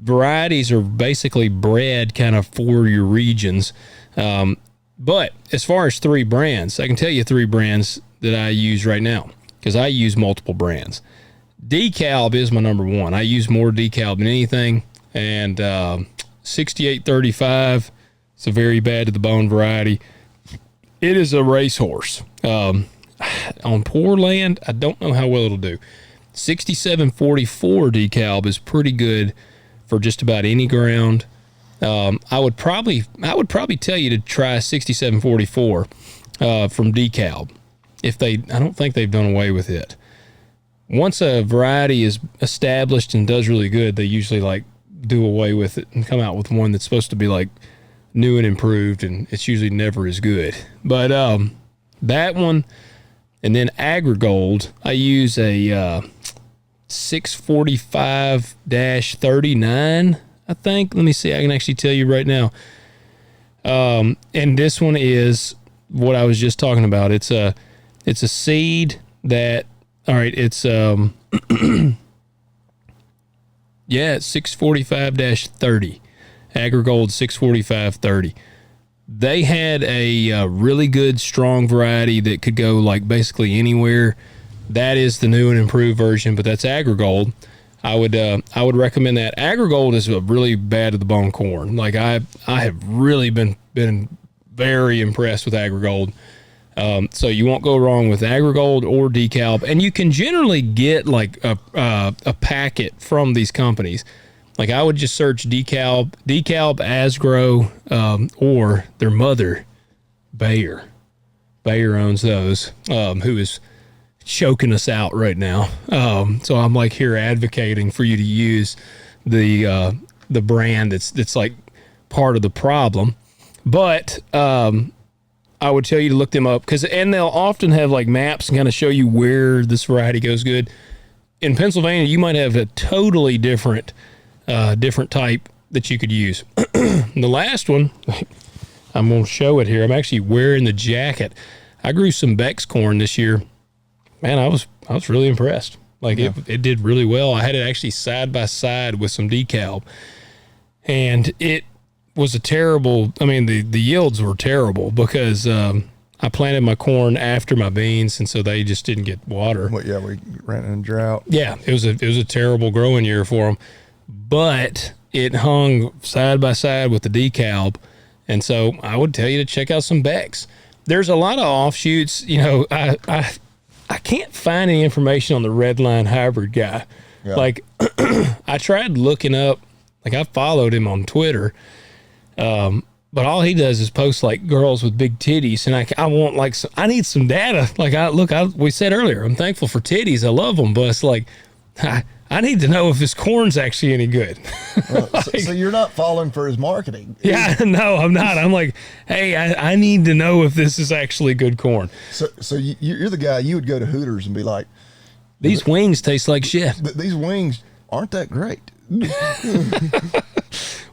varieties are basically bred kind of for your regions. But as far as 3 brands, I can tell you 3 brands that I use right now, because I use multiple brands. DeKalb is my number one. I use more DeKalb than anything. And 6835, it's a very bad to the bone variety. It is a racehorse. On poor land, I don't know how well it'll do. 6744 DeKalb is pretty good for just about any ground. I would probably tell you to try 6744 from DeKalb. I don't think they've done away with it. Once a variety is established and does really good, they usually like do away with it and come out with one that's supposed to be like new and improved, and it's usually never as good. But that one, and then Agrigold, I use a 645-39, I think. Let me see. I can actually tell you right now. And this one is what I was just talking about. It's a seed that, all right, it's it's 645-30. Agrigold 645-30. They had a really good, strong variety that could go like basically anywhere. That is the new and improved version, but that's Agrigold. I would recommend that. Agrigold is a really bad to the bone corn. Like I have really been very impressed with Agrigold. So you won't go wrong with Agrigold or DeKalb, and you can generally get like a packet from these companies. Like I would just search DeKalb, Asgrow, or their mother, Bayer. Bayer owns those, who is choking us out right now. So I'm like here advocating for you to use the brand that's like part of the problem. But I would tell you to look them up, and they'll often have like maps and kind of show you where this variety goes good. In Pennsylvania, you might have a totally different type that you could use. The last one, I'm going to show it here. I'm actually wearing the jacket. I grew some Beck's corn this year. Man, I was really impressed. Like it did really well. I had it actually side by side with some DeKalb, and it was a terrible. I mean, the yields were terrible because I planted my corn after my beans, and so they just didn't get water. Well, yeah, we ran in a drought. Yeah, it was a terrible growing year for them, but it hung side by side with the DeKalb, and so I would tell you to check out some Beck's. There's a lot of offshoots. You know, I can't find any information on the Redline hybrid guy. Yeah. Like, I tried looking up, like I followed him on Twitter, but all he does is post like girls with big titties, and I want like I need some data. Like we said earlier, I'm thankful for titties. I love them, but it's like I need to know if his corn's actually any good. So you're not falling for his marketing. Yeah, no, I'm not. I'm like, hey, I need to know if this is actually good corn. So you're the guy, you would go to Hooters and be like, these wings taste like shit. These wings aren't that great.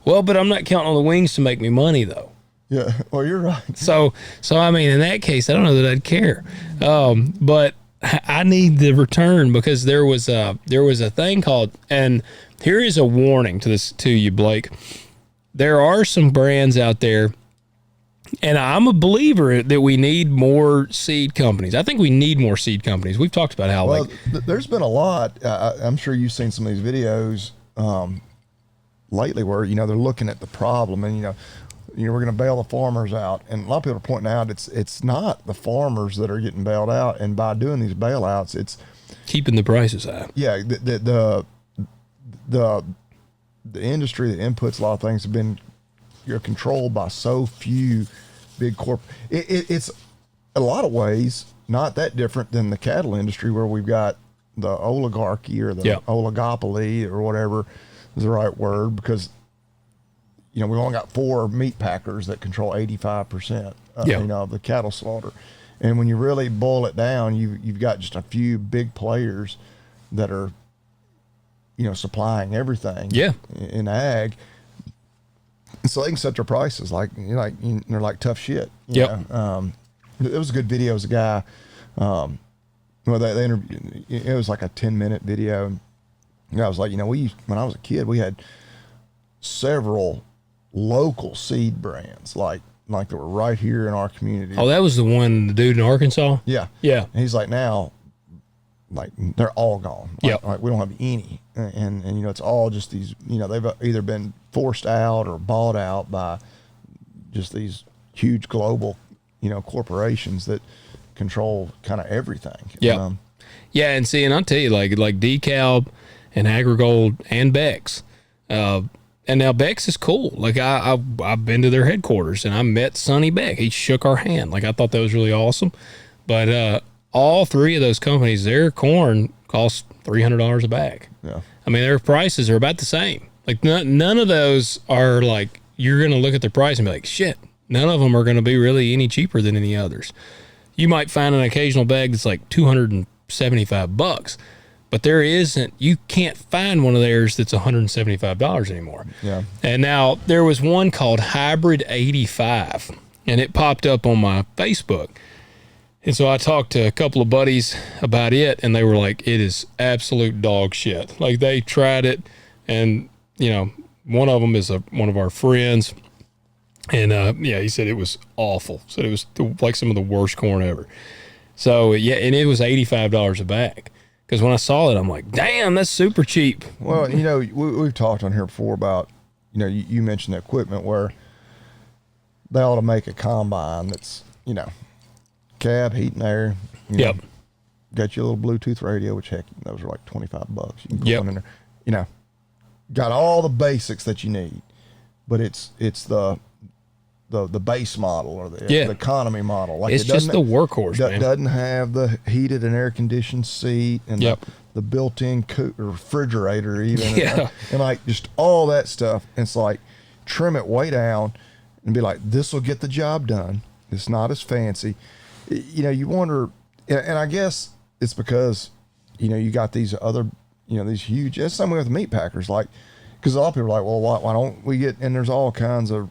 Well, but I'm not counting on the wings to make me money, though. Yeah, well, you're right. So I mean, in that case, I don't know that I'd care. But I need the return because there was a thing called, and here is a warning to you, Blake. There are some brands out there, and I'm a believer that we need more seed companies. I think we need more seed companies. We've talked about how there's been a lot. I'm sure you've seen some of these videos lately where they're looking at the problem, and we're going to bail the farmers out, and a lot of people are pointing out it's not the farmers that are getting bailed out, and by doing these bailouts, it's keeping the prices high. Yeah, the industry that inputs a lot of things have been controlled by so few big it's a lot of ways not that different than the cattle industry, where we've got the oligarchy or the oligopoly or whatever is the right word, because we've only got 4 meat packers that control 85% of the cattle slaughter. And when you really boil it down, you've got just a few big players that are supplying everything in ag. So they can set their prices like they're like tough shit. It was a good video. It was a guy, they interviewed, it was like a 10-minute video. And I was like, when I was a kid, we had several local seed brands like that were right here in our community. Oh, that was the dude in Arkansas? Yeah. Yeah. And he's like, now, like, they're all gone. Like we don't have any. And it's all just these, they've either been forced out or bought out by just these huge global, corporations that control kind of everything. Yeah. And see, and I'll tell you, like DeKalb and AgriGold and Beck's, and now Beck's is cool. Like I've been to their headquarters and I met Sonny Beck. He shook our hand. Like I thought that was really awesome. But all 3 of those companies, their corn costs $300 a bag. Yeah. I mean, their prices are about the same. Like none of those are like, you're going to look at the price and be like, shit, none of them are going to be really any cheaper than any others. You might find an occasional bag that's like $275, but you can't find one of theirs that's $175 anymore. Yeah. And now there was one called Hybrid 85, and it popped up on my Facebook. And so I talked to a couple of buddies about it, and they were like, it is absolute dog shit. Like they tried it, and one of them is one of our friends, and he said it was awful. Said it was like some of the worst corn ever. So and it was $85 a bag. Because when I saw it, I'm like, damn, that's super cheap. Well, we've talked on here before about, you mentioned the equipment where they ought to make a combine that's, cab, heat and air. Got your little Bluetooth radio, which heck, those are like $25. You can put one in there. Got all the basics that you need, but it's the base model or the economy model. Like it's just the workhorse, man. Doesn't have the heated and air conditioned seat and the built-in refrigerator even. And like just all that stuff. And it's like trim it way down and be like, this will get the job done. It's not as fancy. You wonder, and I guess it's because, you got these other, these huge, it's the same way with the meat packers, like, because a lot of people are like, well, why don't we get, and there's all kinds of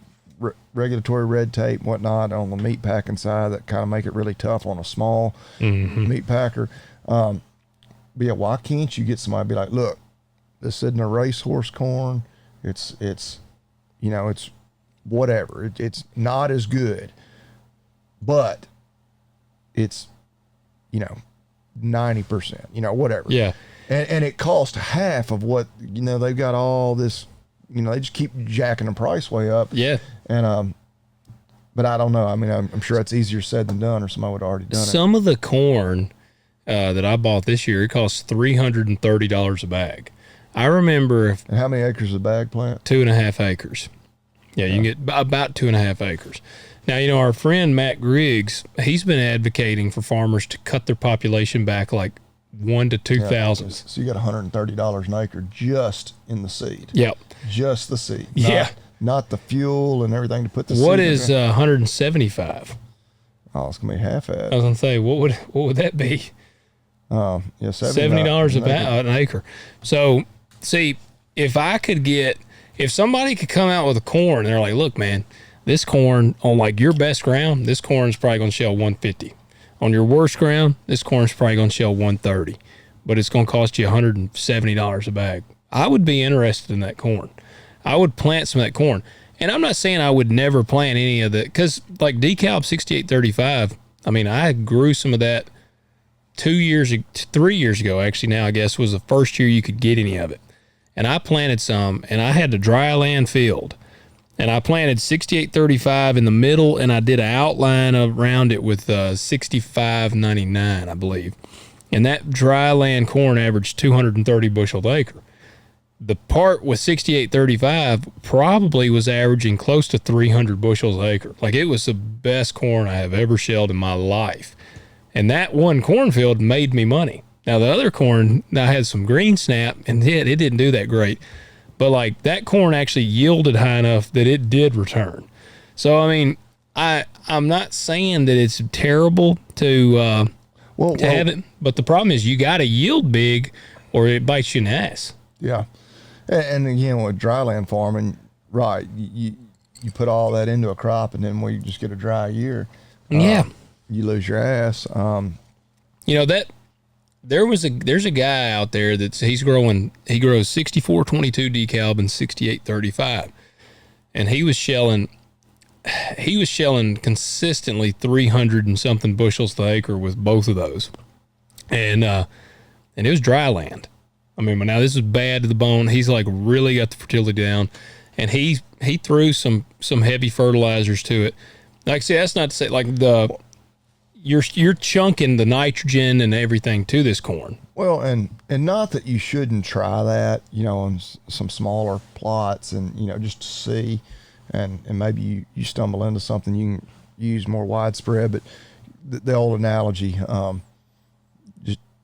regulatory red tape and whatnot on the meat packing side that kind of make it really tough on a small meat packer. But yeah, why can't you get somebody to be like, look, this isn't a racehorse corn. It's whatever. It's not as good, but it's, 90%, whatever. Yeah. And it costs half of what, they've got all this, they just keep jacking the price way up. Yeah. And, but I don't know. I mean, I'm sure it's easier said than done, or somebody would have already done it. Some of the corn that I bought this year, it costs $330 a bag. I remember. And how many acres is a bag plant? 2.5 acres. Yeah, you can get about 2.5 acres. Now, our friend Matt Griggs, he's been advocating for farmers to cut their population back like 1 to 2,000. So you got $130 an acre just in the seed. Yep. Just the seed. Not the fuel and everything to put the seed in. What is 175? Oh, it's going to be half that. I was going to say, what would that be? $70 $70 an acre. So, see, if I could get if somebody could come out with a corn and they're like, look, man, this corn on like your best ground, this corn's probably going to shell 150. On your worst ground, this corn's probably going to shell 130, but it's going to cost you $170 a bag. I would be interested in that corn. I would plant some of that corn. And I'm not saying I would never plant any of the, because like DeKalb 6835, I mean, I grew some of that 3 years ago, actually now I guess was the first year you could get any of it. And I planted some, and I had a dry land field. And I planted 6835 in the middle, and I did an outline around it with 6599, I believe. And that dry land corn averaged 230 bushel an acre. The part with 6835 probably was averaging close to 300 bushels an acre. Like, it was the best corn I have ever shelled in my life. And that one cornfield made me money. Now, the other corn, I had some green snap, and it didn't do that great. But, like, that corn actually yielded high enough that it did return. So, I mean, I'm not saying that it's terrible to have it, but the problem is you got to yield big or it bites you in the ass. Yeah. And again, with dryland farming, right, you put all that into a crop, and then when you just get a dry year, you lose your ass. You know, that there's a guy out there he grows 6422 DeKalb and 6835, and he was shelling consistently 300 and something bushels the acre with both of those, and it was dry land. I mean, now this is bad to the bone. He's like really got the fertility down, and he threw some heavy fertilizers to it. Like, see, that's not to say like you're chunking the nitrogen and everything to this corn. Well, and not that you shouldn't try that, you know, on some smaller plots, and you know, just to see, and maybe you stumble into something you can use more widespread. But the old analogy,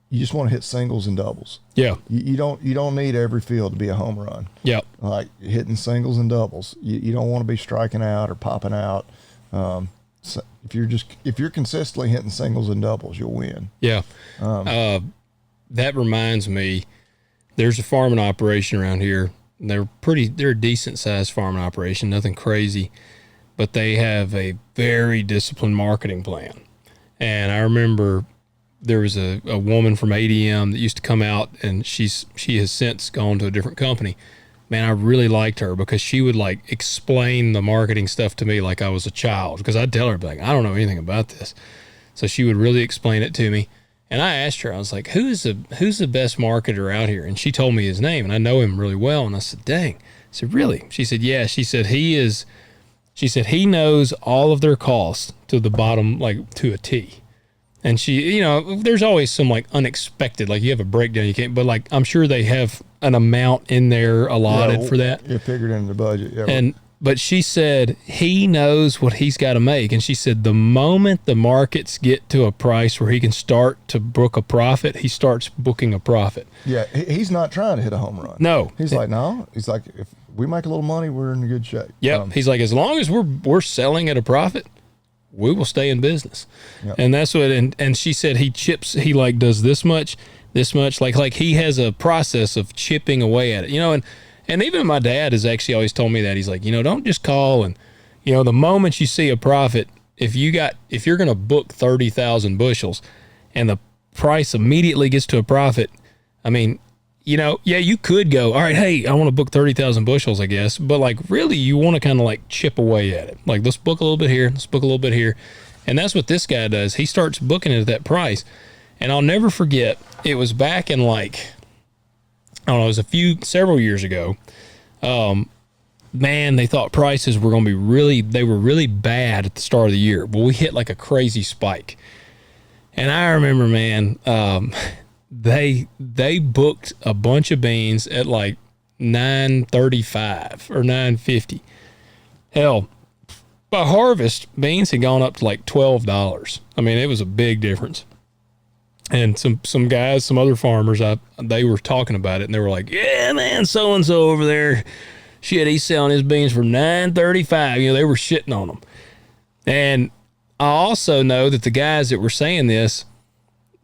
you just want to hit singles and doubles. Yeah. You don't need every field to be a home run. Yeah. Like hitting singles and doubles. You don't want to be striking out or popping out. So if you're consistently hitting singles and doubles, you'll win. Yeah. That reminds me, there's a farming operation around here. They're a decent sized farming operation, nothing crazy, but they have a very disciplined marketing plan. And I remember there was a woman from ADM that used to come out, and she has since gone to a different company. Man, I really liked her because she would like explain the marketing stuff to me like I was a child, because I'd tell her, like, I don't know anything about this. So she would really explain it to me. And I asked her, I was like, who's the best marketer out here? And she told me his name, and I know him really well. And I said, dang. I said, really? She said, yeah. She said, he knows all of their costs to the bottom, like to a T. And she, you know, there's always some like unexpected, like you have a breakdown, you can't, but like I'm sure they have an amount in there allotted for that. Yeah, figured into the budget. Yeah. But she said he knows what he's got to make. And she said the moment the markets get to a price where he can start to book a profit, he starts booking a profit. Yeah, he's not trying to hit a home run. No. He's like, no. He's like, if we make a little money, we're in good shape. Yeah. He's like, as long as we're selling at a profit, we will stay in business. Yep. And that's what, and she said he like does this much, like he has a process of chipping away at it, you know, and even my dad has actually always told me that. He's like, you know, don't just call, and, you know, the moment you see a profit, if you're going to book 30,000 bushels and the price immediately gets to a profit, I mean, you know, yeah, you could go, all right, hey, I want to book 30,000 bushels, I guess. But like, really, you want to kind of like chip away at it. Like, let's book a little bit here. Let's book a little bit here. And that's what this guy does. He starts booking it at that price. And I'll never forget, it was back in like, I don't know, it was several years ago. Man, they thought prices were going to be they were really bad at the start of the year. Well, we hit like a crazy spike. And I remember, man, they booked a bunch of beans at like $9.35 or $9.50. Hell, by harvest, beans had gone up to like $12. I mean, it was a big difference. And some guys, some other farmers, they were talking about it, and they were like, yeah, man, so-and-so over there, shit, he's selling his beans for $9.35. You know, they were shitting on them. And I also know that the guys that were saying this,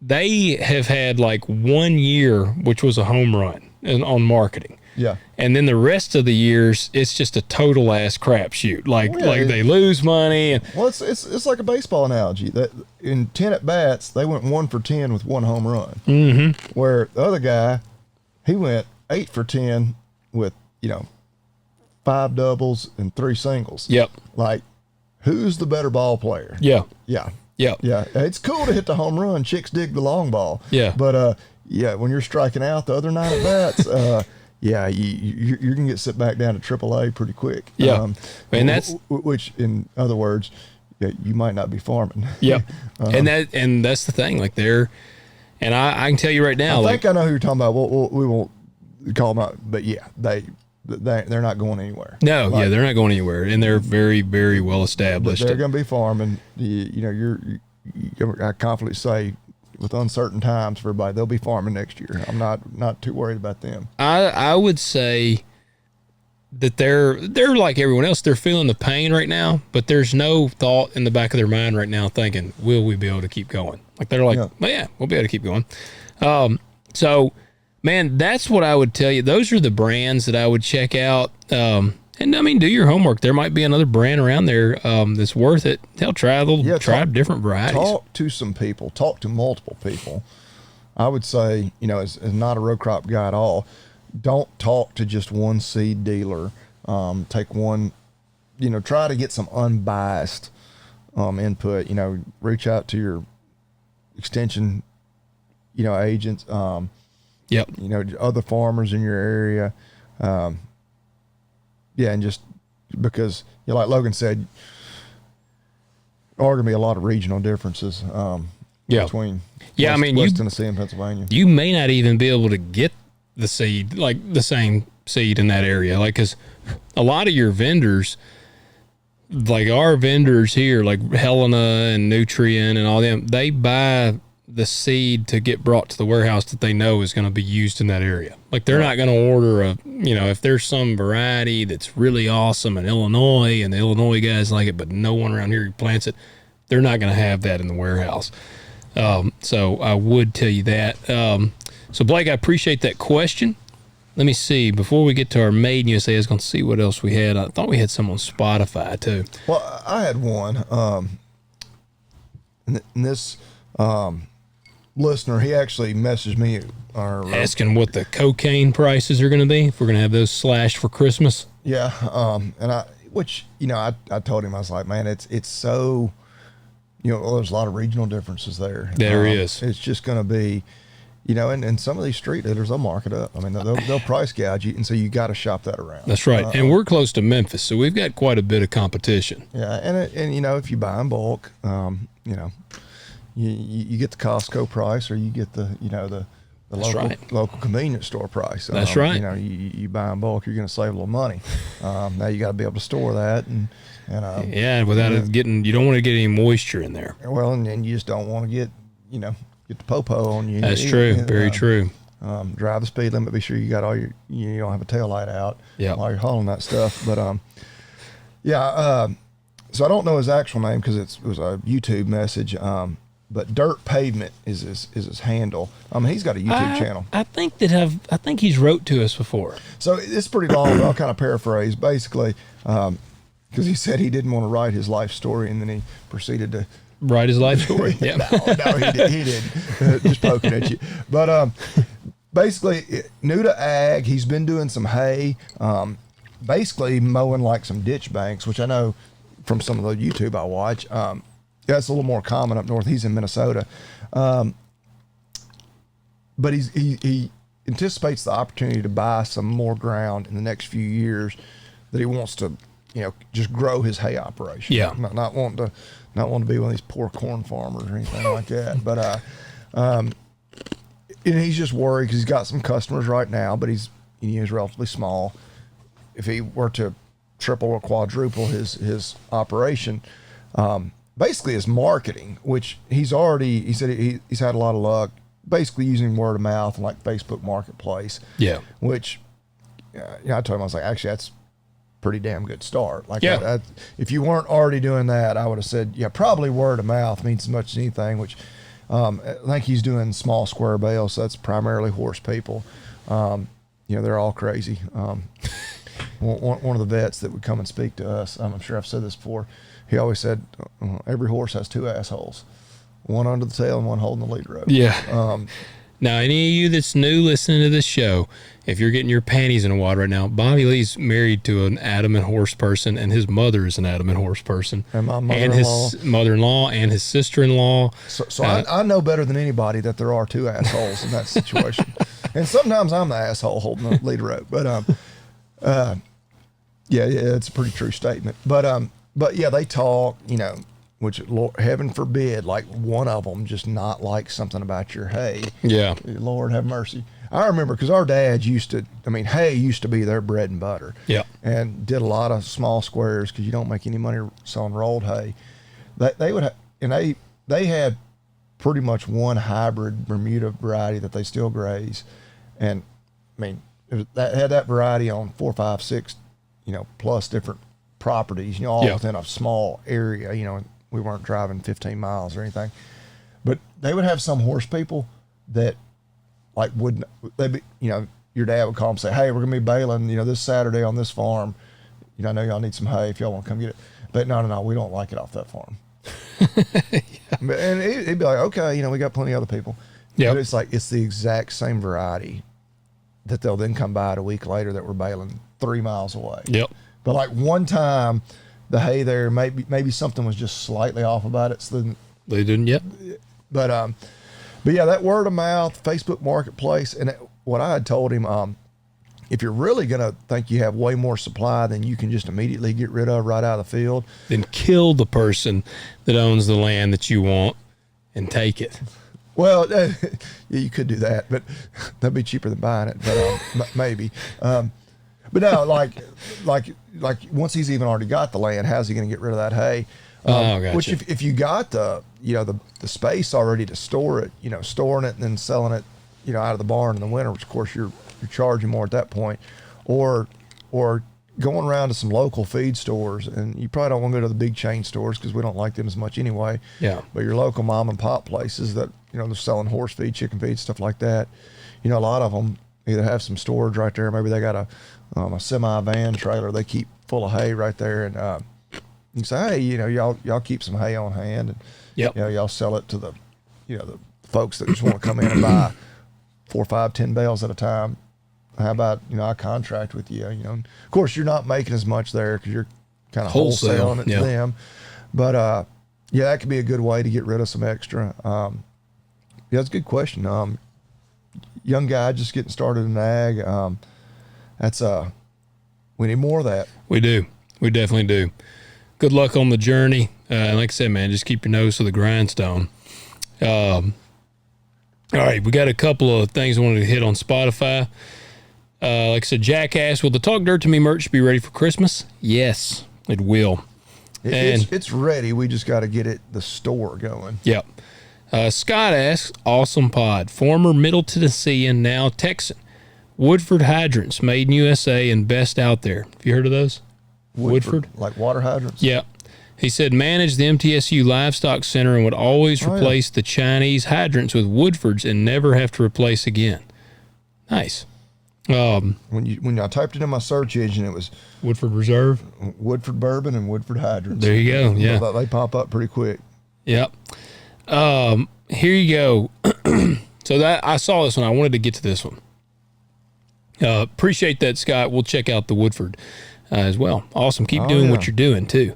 they have had like 1 year, which was a home run on marketing. Yeah. And then the rest of the years, it's just a total ass crapshoot. Like they lose money. And Well, it's like a baseball analogy that in 10 at bats, they went 1 for 10 with 1 home run. Mm-hmm. Where the other guy, he went 8 for 10 with 5 doubles and 3 singles. Yep. Like, who's the better ball player? Yeah. Yeah. Yep. Yeah. It's cool to hit the home run. Chicks dig the long ball. Yeah. But yeah, when you're striking out the other 9 at bats, yeah, you're gonna get sit back down to AAA pretty quick. Yeah. And that's which, in other words, yeah, you might not be farming. Yep. And that's the thing. Like and I can tell you right now. I think I know who you're talking about. We won't call them out, but yeah, they're not going anywhere. No, yeah, they're not going anywhere, and they're very, very well established. They're going to be farming. I confidently say, with uncertain times for everybody, they'll be farming next year. I'm not too worried about them. I would say that they're like everyone else. They're feeling the pain right now, but there's no thought in the back of their mind right now thinking, will we be able to keep going? Like they're like, well, yeah, we'll be able to keep going. So, man, that's what I would tell you. Those are the brands that I would check out. And I mean, do your homework. There might be another brand around there that's worth it. They'll try different varieties. Talk to some people. Talk to multiple people. I would say, as not a row crop guy at all, don't talk to just one seed dealer. Take one, try to get some unbiased input. Reach out to your extension, agents. Yep. Other farmers in your area. Yeah, and just because, like Logan said, there are going to be a lot of regional differences between West Tennessee and Pennsylvania. You may not even be able to get the seed, like the same seed in that area. Like, because a lot of your vendors, like our vendors here, like Helena and Nutrient and all them, they buy the seed to get brought to the warehouse that they know is going to be used in that area. Like they're not going to order if there's some variety that's really awesome in Illinois and the Illinois guys like it, but no one around here plants it, they're not going to have that in the warehouse. So I would tell you that. So Blake, I appreciate that question. Let me see. Before we get to our Made in USA, I was going to see what else we had. I thought we had some on Spotify too. Well, I had one. And this listener, he actually messaged me asking what the cocaine prices are going to be if we're going to have those slashed for Christmas. Yeah, and I told him, I was like, man, it's so, there's a lot of regional differences there. There is. It's just going to be, and some of these street dealers, they'll mark it up. I mean, they'll price gouge you, and so you got to shop that around. That's right, and we're close to Memphis, so we've got quite a bit of competition. Yeah, and if you buy in bulk, you get the Costco price, or you get the local convenience store price. That's right. You buy in bulk, you're going to save a little money. Now you got to be able to store that, and without it getting, you don't want to get any moisture in there. Well, and you just don't want to get the popo on you. That's true. Very true. Drive the speed limit. Be sure you got all your, you don't have a tail light out while you're hauling that stuff. But so I don't know his actual name because it was a YouTube message. But Dirt Pavement is his handle. He's got a YouTube channel. I think he's wrote to us before. So it's pretty long, but I'll kind of paraphrase. Basically, because he said he didn't want to write his life story, and then he proceeded to write his life story. Yeah. No, he didn't. Just poking at you. But basically, new to ag, he's been doing some hay, basically mowing like some ditch banks, which I know from some of the YouTube I watch. That's a little more common up north. He's in Minnesota. But he anticipates the opportunity to buy some more ground in the next few years that he wants to, just grow his hay operation. Yeah. Not wanting to be one of these poor corn farmers or anything like that. But and he's just worried because he's got some customers right now, but he's relatively small. If he were to triple or quadruple his operation, basically his marketing, which he said he's had a lot of luck basically using word of mouth and like Facebook Marketplace. Yeah. Which, I told him, I was like, actually, that's a pretty damn good start. Like, yeah. If you weren't already doing that, I would have said, probably word of mouth means as much as anything, which I think he's doing small square bales, so that's primarily horse people. they're all crazy. One of the vets that would come and speak to us, I'm sure I've said this before, he always said, every horse has two assholes, one under the tail and one holding the lead rope. Yeah. Now, any of you that's new listening to this show, if you're getting your panties in the water right now, Bobby Lee's married to an adamant horse person, and his mother is an adamant horse person. And my mother-in-law. And his mother-in-law and his sister-in-law. So I know better than anybody that there are two assholes in that situation. And sometimes I'm the asshole holding the lead rope. But, yeah, it's a pretty true statement. But yeah, they talk, which, Lord, heaven forbid, like one of them just not like something about your hay. Yeah. Lord have mercy. I remember because our dads hay used to be their bread and butter. Yeah. And did a lot of small squares because you don't make any money selling rolled hay. They had pretty much one hybrid Bermuda variety that they still graze. And that had that variety on 4, 5, 6, plus different properties, all within a small area, we weren't driving 15 miles or anything, but they would have some horse people that your dad would call them and say, hey, we're going to be bailing, this Saturday on this farm. I know y'all need some hay if y'all want to come get it. But no, we don't like it off that farm. Yeah. And he'd be like, okay, we got plenty of other people. Yeah. But it's like, it's the exact same variety that they'll then come by a week later that we're bailing 3 miles away. Yep. But like one time, the hay there, maybe something was just slightly off about it. So then, they didn't yet. But yeah, that word of mouth, Facebook Marketplace, and what I had told him, if you're really gonna think you have way more supply than you can just immediately get rid of right out of the field, then kill the person that owns the land that you want and take it. Well, yeah, you could do that, but that'd be cheaper than buying it. But maybe. But no, like once he's even already got the land, how's he going to get rid of that hay? Gotcha. Which if you got the space already to store it, storing it and then selling it, out of the barn in the winter, which of course you're charging more at that point, or going around to some local feed stores, and you probably don't want to go to the big chain stores because we don't like them as much anyway. Yeah. But your local mom and pop places that they're selling horse feed, chicken feed, stuff like that. A lot of them either have some storage right there. Maybe they got a semi van trailer they keep full of hay right there, and you say, hey, y'all keep some hay on hand, and y'all sell it to the folks that just want to come in and buy 4, 5, 10 bales at a time. How about I contract with you? Of course you're not making as much there because you're kind of wholesaling it to them, but that could be a good way to get rid of some extra. That's a good question. Young guy just getting started in ag. We need more of that. We do. We definitely do. Good luck on the journey. Like I said, man, just keep your nose to the grindstone. All right, we got a couple of things I wanted to hit on Spotify. Like I said, Jack asked, will the Talk Dirt to Me merch be ready for Christmas? Yes, it will. It's ready. We just got to get the store going. Yep. Scott asks, awesome pod. Former Middle Tennessean, now Texan. Woodford hydrants, made in USA and best out there. Have you heard of those? Woodford? Like water hydrants? Yeah. He said managed the MTSU Livestock Center and would always replace the Chinese hydrants with Woodfords and never have to replace again. Nice. When I typed it in my search engine, it was Woodford Reserve, Woodford Bourbon, and Woodford hydrants. There you go. Yeah. They pop up pretty quick. Yep. Here you go. So that I saw this one. I wanted to get to this one. Appreciate that, Scott. We'll check out the Woodford as well. Awesome. Keep doing what you're doing too.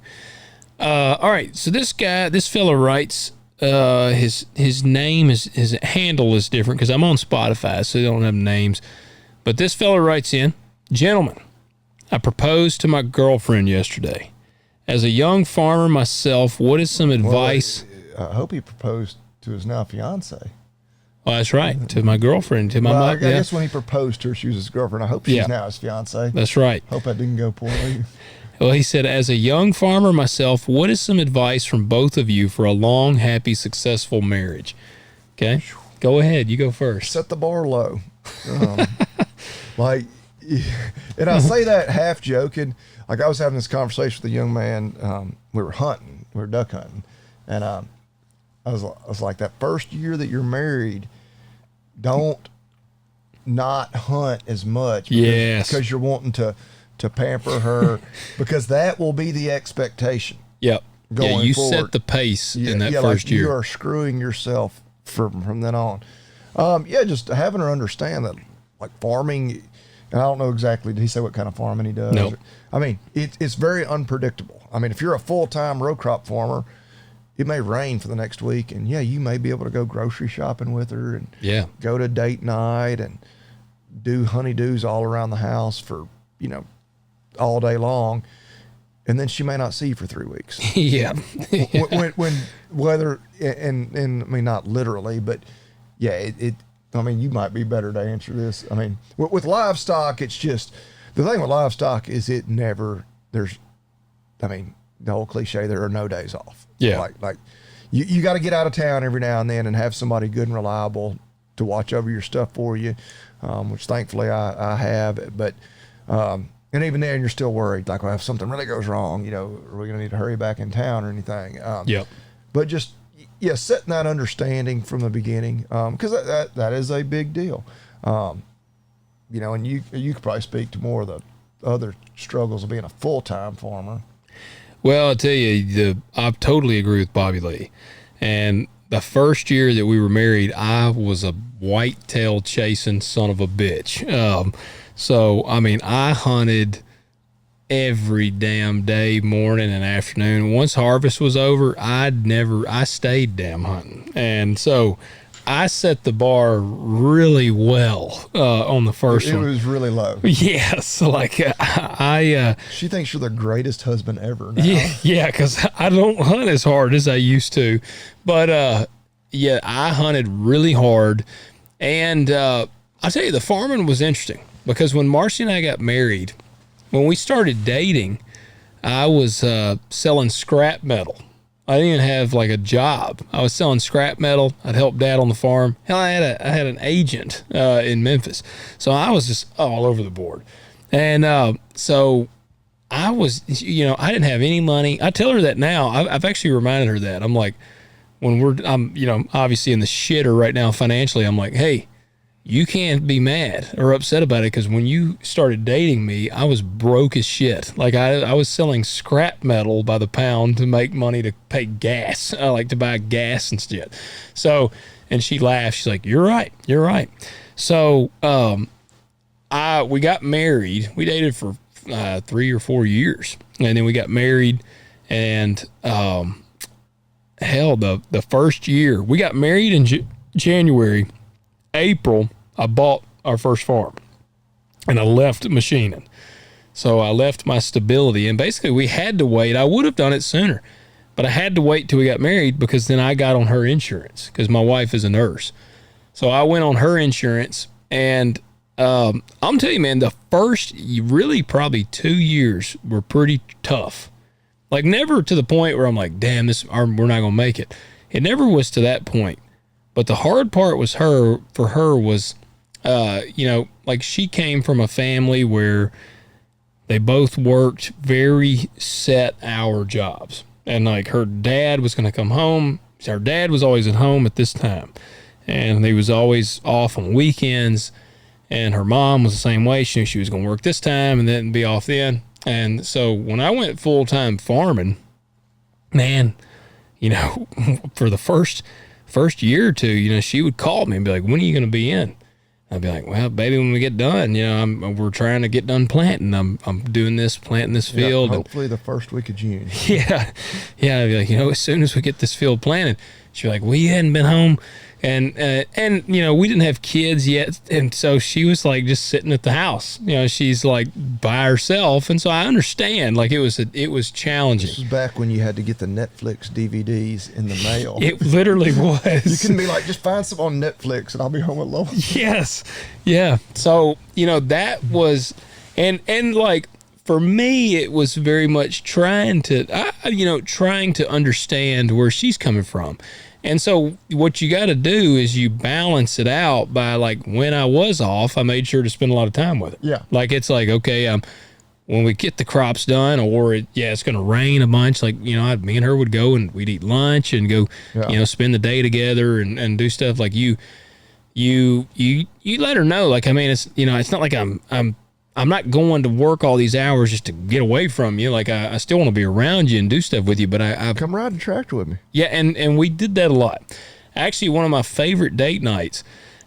All right. So this fella writes, his name his handle is different because I'm on Spotify, so they don't have names. But this fella writes in, gentlemen, I proposed to my girlfriend yesterday. As a young farmer myself, what is some advice? I hope he proposed to his now fiance. Oh, that's right. To my girlfriend, to my mother. I guess when he proposed to her, she was his girlfriend. I hope she's now his fiance. That's right. Hope that didn't go poorly. Well, he said, as a young farmer myself, what is some advice from both of you for a long, happy, successful marriage? Okay. Go ahead. You go first. Set the bar low. And I say that half joking. Like I was having this conversation with a young man. We were hunting. We were duck hunting. And I was like, that first year that you're married, don't not hunt as much. Yes. Because you're wanting to pamper her, because that will be the expectation. Yep. Going you forward. set the pace in that like first year. You are screwing yourself from then on. Just having her understand that, like, farming, and I don't know exactly, did he say what kind of farming he does? No. I mean, it's very unpredictable. I mean, if you're a full-time row crop farmer, it may rain for the next week, and you may be able to go grocery shopping with her and go to date night and do honeydews all around the house for, all day long. And then she may not see you for 3 weeks. Yeah. when whether, and I mean, not literally, but I mean, you might be better to answer this. I mean, with livestock, it's just, the thing with livestock is the whole cliche, there are no days off. Yeah. Like you got to get out of town every now and then and have somebody good and reliable to watch over your stuff for you, which thankfully I have. But, and even then you're still worried, like, well, if something really goes wrong, are we going to need to hurry back in town or anything? But just, setting that understanding from the beginning, because that is a big deal. And you could probably speak to more of the other struggles of being a full-time farmer. Well, I'll tell you, I totally agree with Bobby Lee. And the first year that we were married, I was a whitetail chasing son of a bitch. So, I mean, I hunted every damn day, morning and afternoon. Once harvest was over, I stayed damn hunting. And so I set the bar really well on the first one. It was really low. Yes. Like she thinks you're the greatest husband ever now. Yeah, because I don't hunt as hard as I used to. But, I hunted really hard. And I'll tell you, the farming was interesting because when Marcy and I got married, when we started dating, I was selling scrap metal. I didn't even have like a job. I was selling scrap metal. I'd help Dad on the farm. Hell, I had an agent in Memphis, so I was just all over the board. And so I was, I didn't have any money. I tell her that now. I've actually reminded her that. I'm like, when I'm obviously in the shitter right now financially. I'm like, hey, you can't be mad or upset about it, because when you started dating me, I was broke as shit. Like I was selling scrap metal by the pound to make money to pay gas, like to buy gas and shit. So, and she laughed. She's like, "You're right. So, we got married. We dated for 3 or 4 years, and then we got married. And the first year we got married in January. April, I bought our first farm and I left machining. So I left my stability, and basically we had to wait. I would have done it sooner, but I had to wait till we got married, because then I got on her insurance, because my wife is a nurse. So I went on her insurance, and I'm telling you, man, the first really probably 2 years were pretty tough. Like never to the point where I'm like, damn, we're not going to make it. It never was to that point. But the hard part was for her was, like she came from a family where they both worked very set hour jobs. And like her dad was going to come home. Her dad was always at home at this time, and he was always off on weekends. And her mom was the same way. She knew she was going to work this time and then be off then. And so when I went full-time farming, man, for the first year or two, she would call me and be like, when are you going to be in? I'd be like, well, baby, when we get done, we're trying to get done planting. I'm doing this, planting this field. Hopefully the first week of June. Yeah. I'd be like, as soon as we get this field planted. She'd be like, well, you hadn't been home. And we didn't have kids yet. And so she was like just sitting at the house, she's like by herself. And so I understand, like it was challenging. This was back when you had to get the Netflix DVDs in the mail. It literally was. You couldn't be like, just find some on Netflix and I'll be home alone. Yes. Yeah. So, that was, and like, for me, it was very much trying to understand where she's coming from. And so what you got to do is you balance it out by, like, when I was off, I made sure to spend a lot of time with it. Yeah. Like, it's like, okay, when we get the crops done, or it's going to rain a bunch, like, me and her would go and we'd eat lunch and go, spend the day together and do stuff. Like you you let her know. Like, I mean, it's, you know, it's not like I'm not going to work all these hours just to get away from you. Like, I still want to be around you and do stuff with you, but I come ride the tractor with me. Yeah, and we did that a lot. Actually, one of my favorite date nights,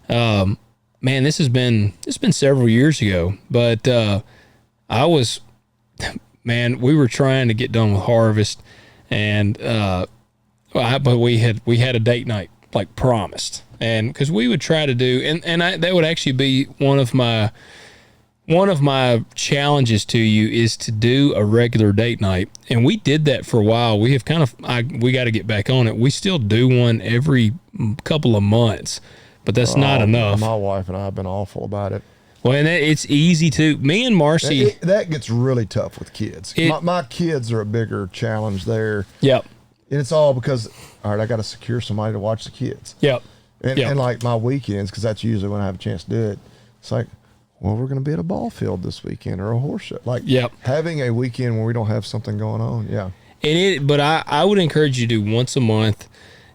man, it's been several years ago, but we were trying to get done with harvest, and but we had a date night, like promised, and because we would try to do, that would actually be one of my challenges to you, is to do a regular date night. And we did that for a while. We have we got to get back on it. We still do one every couple of months, but that's not enough. My wife and I have been awful about it. Well, and it's easy to, me and Marcy. That gets really tough with kids. My kids are a bigger challenge there. Yep. And it's all because, all right, I got to secure somebody to watch the kids. Yep. And like my weekends, because that's usually when I have a chance to do it. It's like, well, we're going to be at a ball field this weekend or a horse show. Like, having a weekend where we don't have something going on. Yeah. But I would encourage you to do once a month.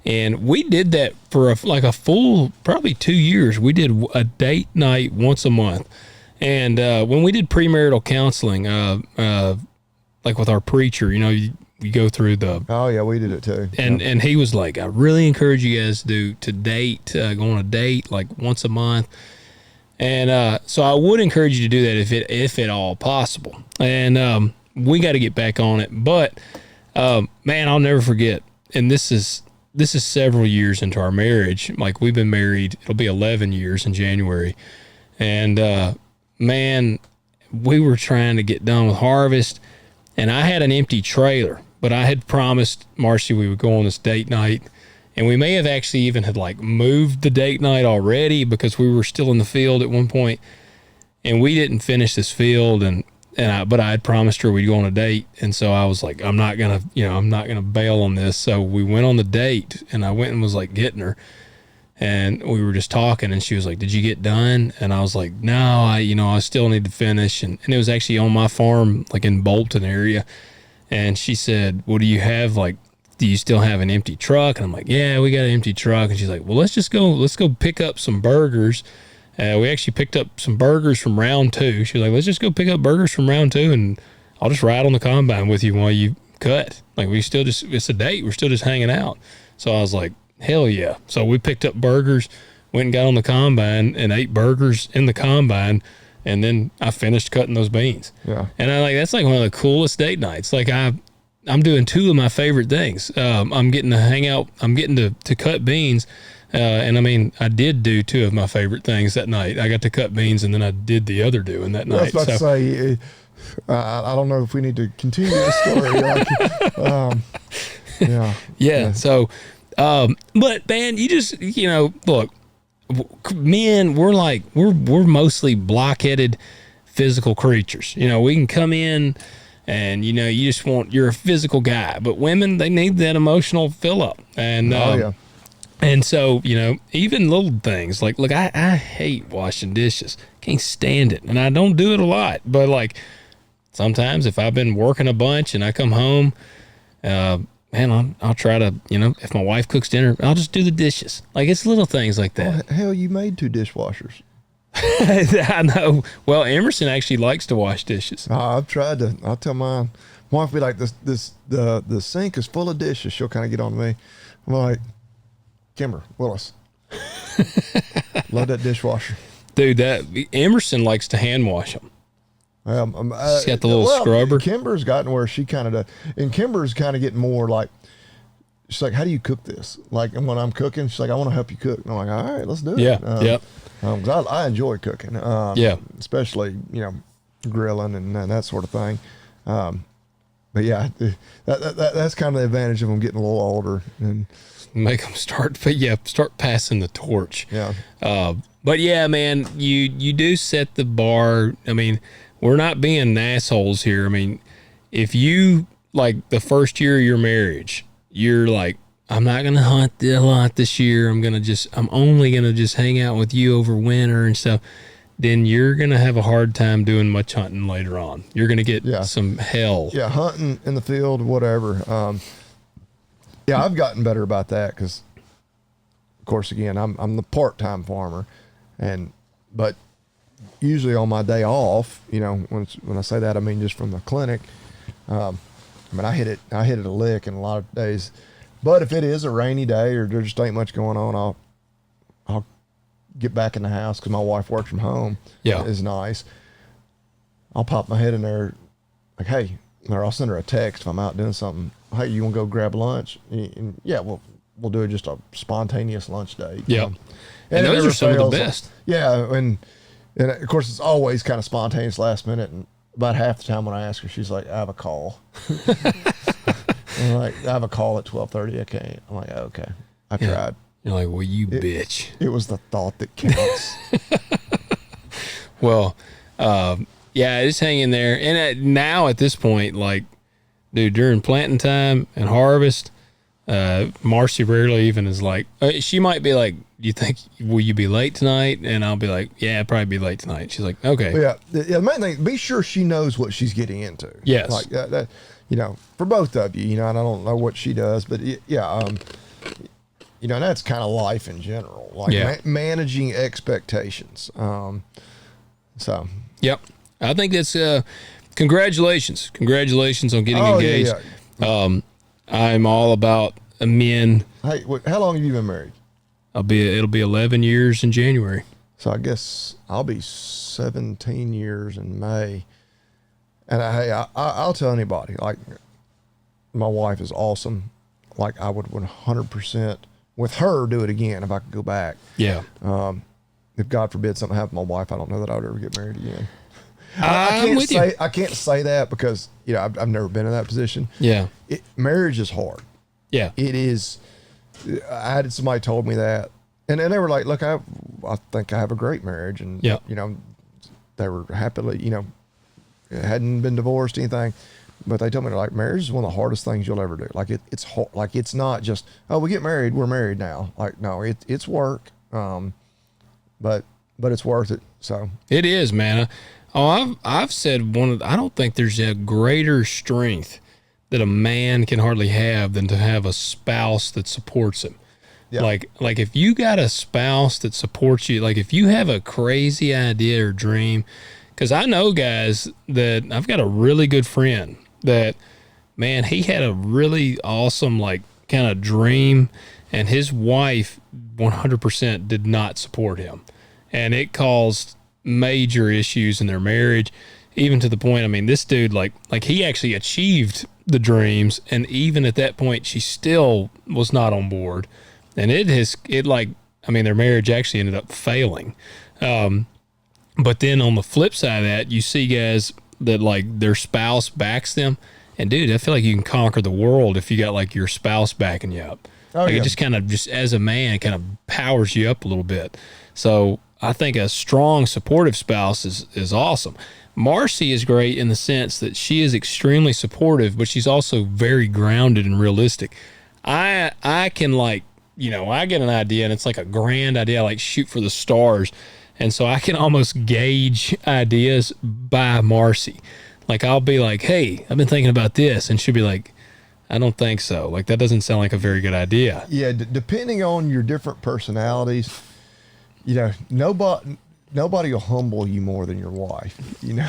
And we did that for a full, probably 2 years. We did a date night once a month. And when we did premarital counseling, like with our preacher, you know, you go through the... Oh, yeah, we did it too. And he was like, I really encourage you guys to date, go on a date like once a month. And so I would encourage you to do that if at all possible. And we got to get back on it. But, man, I'll never forget. And this is several years into our marriage. Like, we've been married, it'll be 11 years in January. And, man, we were trying to get done with harvest. And I had an empty trailer. But I had promised Marcy we would go on this date night. And we may have actually even had like moved the date night already, because we were still in the field at one point, and we didn't finish this field. But I had promised her we'd go on a date. And so I was like, I'm not going to bail on this. So we went on the date, and I went and was like getting her, and we were just talking, and she was like, did you get done? And I was like, no, I still need to finish. And it was actually on my farm, like in Bolton area. And she said, well, do you still have an empty truck? And I'm like, yeah, we got an empty truck. And she's like, well, let's go pick up some burgers. We actually picked up some burgers from round 2. She was like, let's just go pick up burgers from round 2, and I'll just ride on the combine with you while you cut. Like, it's a date. We're still just hanging out. So I was like, hell yeah. So we picked up burgers, went and got on the combine and ate burgers in the combine. And then I finished cutting those beans. Yeah. And that's like one of the coolest date nights. Like, I'm doing 2 of my favorite things. I'm getting to hang out. I'm getting to cut beans. And I mean, I did do 2 of my favorite things that night. I got to cut beans, and then I did the other doing that night. I was about to say, I don't know if we need to continue the story. Yeah. So, but man, you just, look, men, we're mostly blockheaded physical creatures. We can come in, and you're a physical guy, but women, they need that emotional fill up. And and so even little things like, look, I hate washing dishes, can't stand it, and I don't do it a lot, but like sometimes if I've been working a bunch and I come home, man, I'll try to, if my wife cooks dinner, I'll just do the dishes. Like, it's little things like that. Well, hell, you made 2 dishwashers. I know. Well, Emerson actually likes to wash dishes. I've tried to. I'll tell mine. My wife will be like, the sink is full of dishes. She'll kind of get on to me. I'm like, Kimber Willis, love that dishwasher. Dude, Emerson likes to hand wash them. She's got the little scrubber. Kimber's gotten where she kind of does. And Kimber's kind of getting more like, she's like, how do you cook this? Like, and when I'm cooking, she's like, I want to help you cook. And I'm like, all right, let's do it. Yeah. 'Cause I enjoy cooking. Especially, grilling and that sort of thing. But yeah, that's kind of the advantage of them getting a little older, and make them start passing the torch. Yeah. But yeah, man, you do set the bar. I mean, we're not being assholes here. I mean, if you, like, the first year of your marriage, you're like, I'm not going to hunt a lot this year. I'm only going to just hang out with you over winter and stuff. Then you're going to have a hard time doing much hunting later on. You're going to get some hell. Yeah. Hunting in the field, whatever. I've gotten better about that, because course, again, I'm the part-time farmer, but usually on my day off, you know, when I say that, I mean just from the clinic. I mean, I hit it a lick in a lot of days. But if it is a rainy day or there just ain't much going on, I'll get back in the house because my wife works from home. Yeah, is nice. I'll pop my head in there, like, hey, or I'll send her a text if I'm out doing something. Hey, you want to go grab lunch? And yeah, we'll do just a spontaneous lunch date. Yeah, and those are some of the best. Yeah, and of course it's always kind of spontaneous, last minute. And about half the time when I ask her, she's like, I have a call. I'm like, I have a call at 12:30. I can't. I'm like, okay, I tried. You're like, well, you bitch. It was the thought that counts. Well, yeah, just hang in there. And now at this point, like, dude, during planting time and harvest, Marcy rarely even is like, she might be like, do you think, will you be late tonight? And I'll be like, yeah, I'll probably be late tonight. She's like, okay. Yeah, the main thing, be sure she knows what she's getting into. Yes. Like that, you know, for both of you, you know, and I don't know what she does, but yeah, you know, and that's kind of life in general, like managing expectations. So. Yep. I think that's, congratulations on getting engaged. Yeah. I'm all about men. Hey, how long have you been married? It'll be 11 years in January. So I guess I'll be 17 years in May. And I'll tell anybody, like, my wife is awesome. Like, I would 100% with her do it again if I could go back. Yeah. If God forbid something happened to my wife, I don't know that I would ever get married again. I can't say that because, you know, I've never been in that position. Yeah. Marriage is hard. Yeah. It is. I had somebody told me that, and they were like, look, I think I have a great marriage. And, you know, they were happily, you know, hadn't been divorced, anything. But they told me, like, marriage is one of the hardest things you'll ever do. Like, it's hard. Like, it's not just, oh, we get married, we're married now. Like, no, it's work. But it's worth it. So it is, man. I've said I don't think there's a greater strength that a man can hardly have than to have a spouse that supports him. Yeah. Like if you got a spouse that supports you, like if you have a crazy idea or dream, because I know guys that I've got a really good friend that, man, he had a really awesome, like, kind of dream, and his wife 100% did not support him. And it caused major issues in their marriage, even to the point, I mean, this dude, like he actually achieved the dreams, and even at that point, she still was not on board. And their marriage actually ended up failing. But then on the flip side of that, you see guys that, like, their spouse backs them. And dude, I feel like you can conquer the world if you got, like, your spouse backing you up. Oh, like, yeah. It just kind of, just as a man, it kind of powers you up a little bit. So I think a strong, supportive spouse is awesome. Marcy is great in the sense that she is extremely supportive, but she's also very grounded and realistic. I can, like, you know, I get an idea and it's like a grand idea, I like shoot for the stars. And so I can almost gauge ideas by Marcy. Like, I'll be like, hey, I've been thinking about this. And she'll be like, I don't think so. Like, that doesn't sound like a very good idea. Yeah, depending on your different personalities, you know, nobody will humble you more than your wife, you know.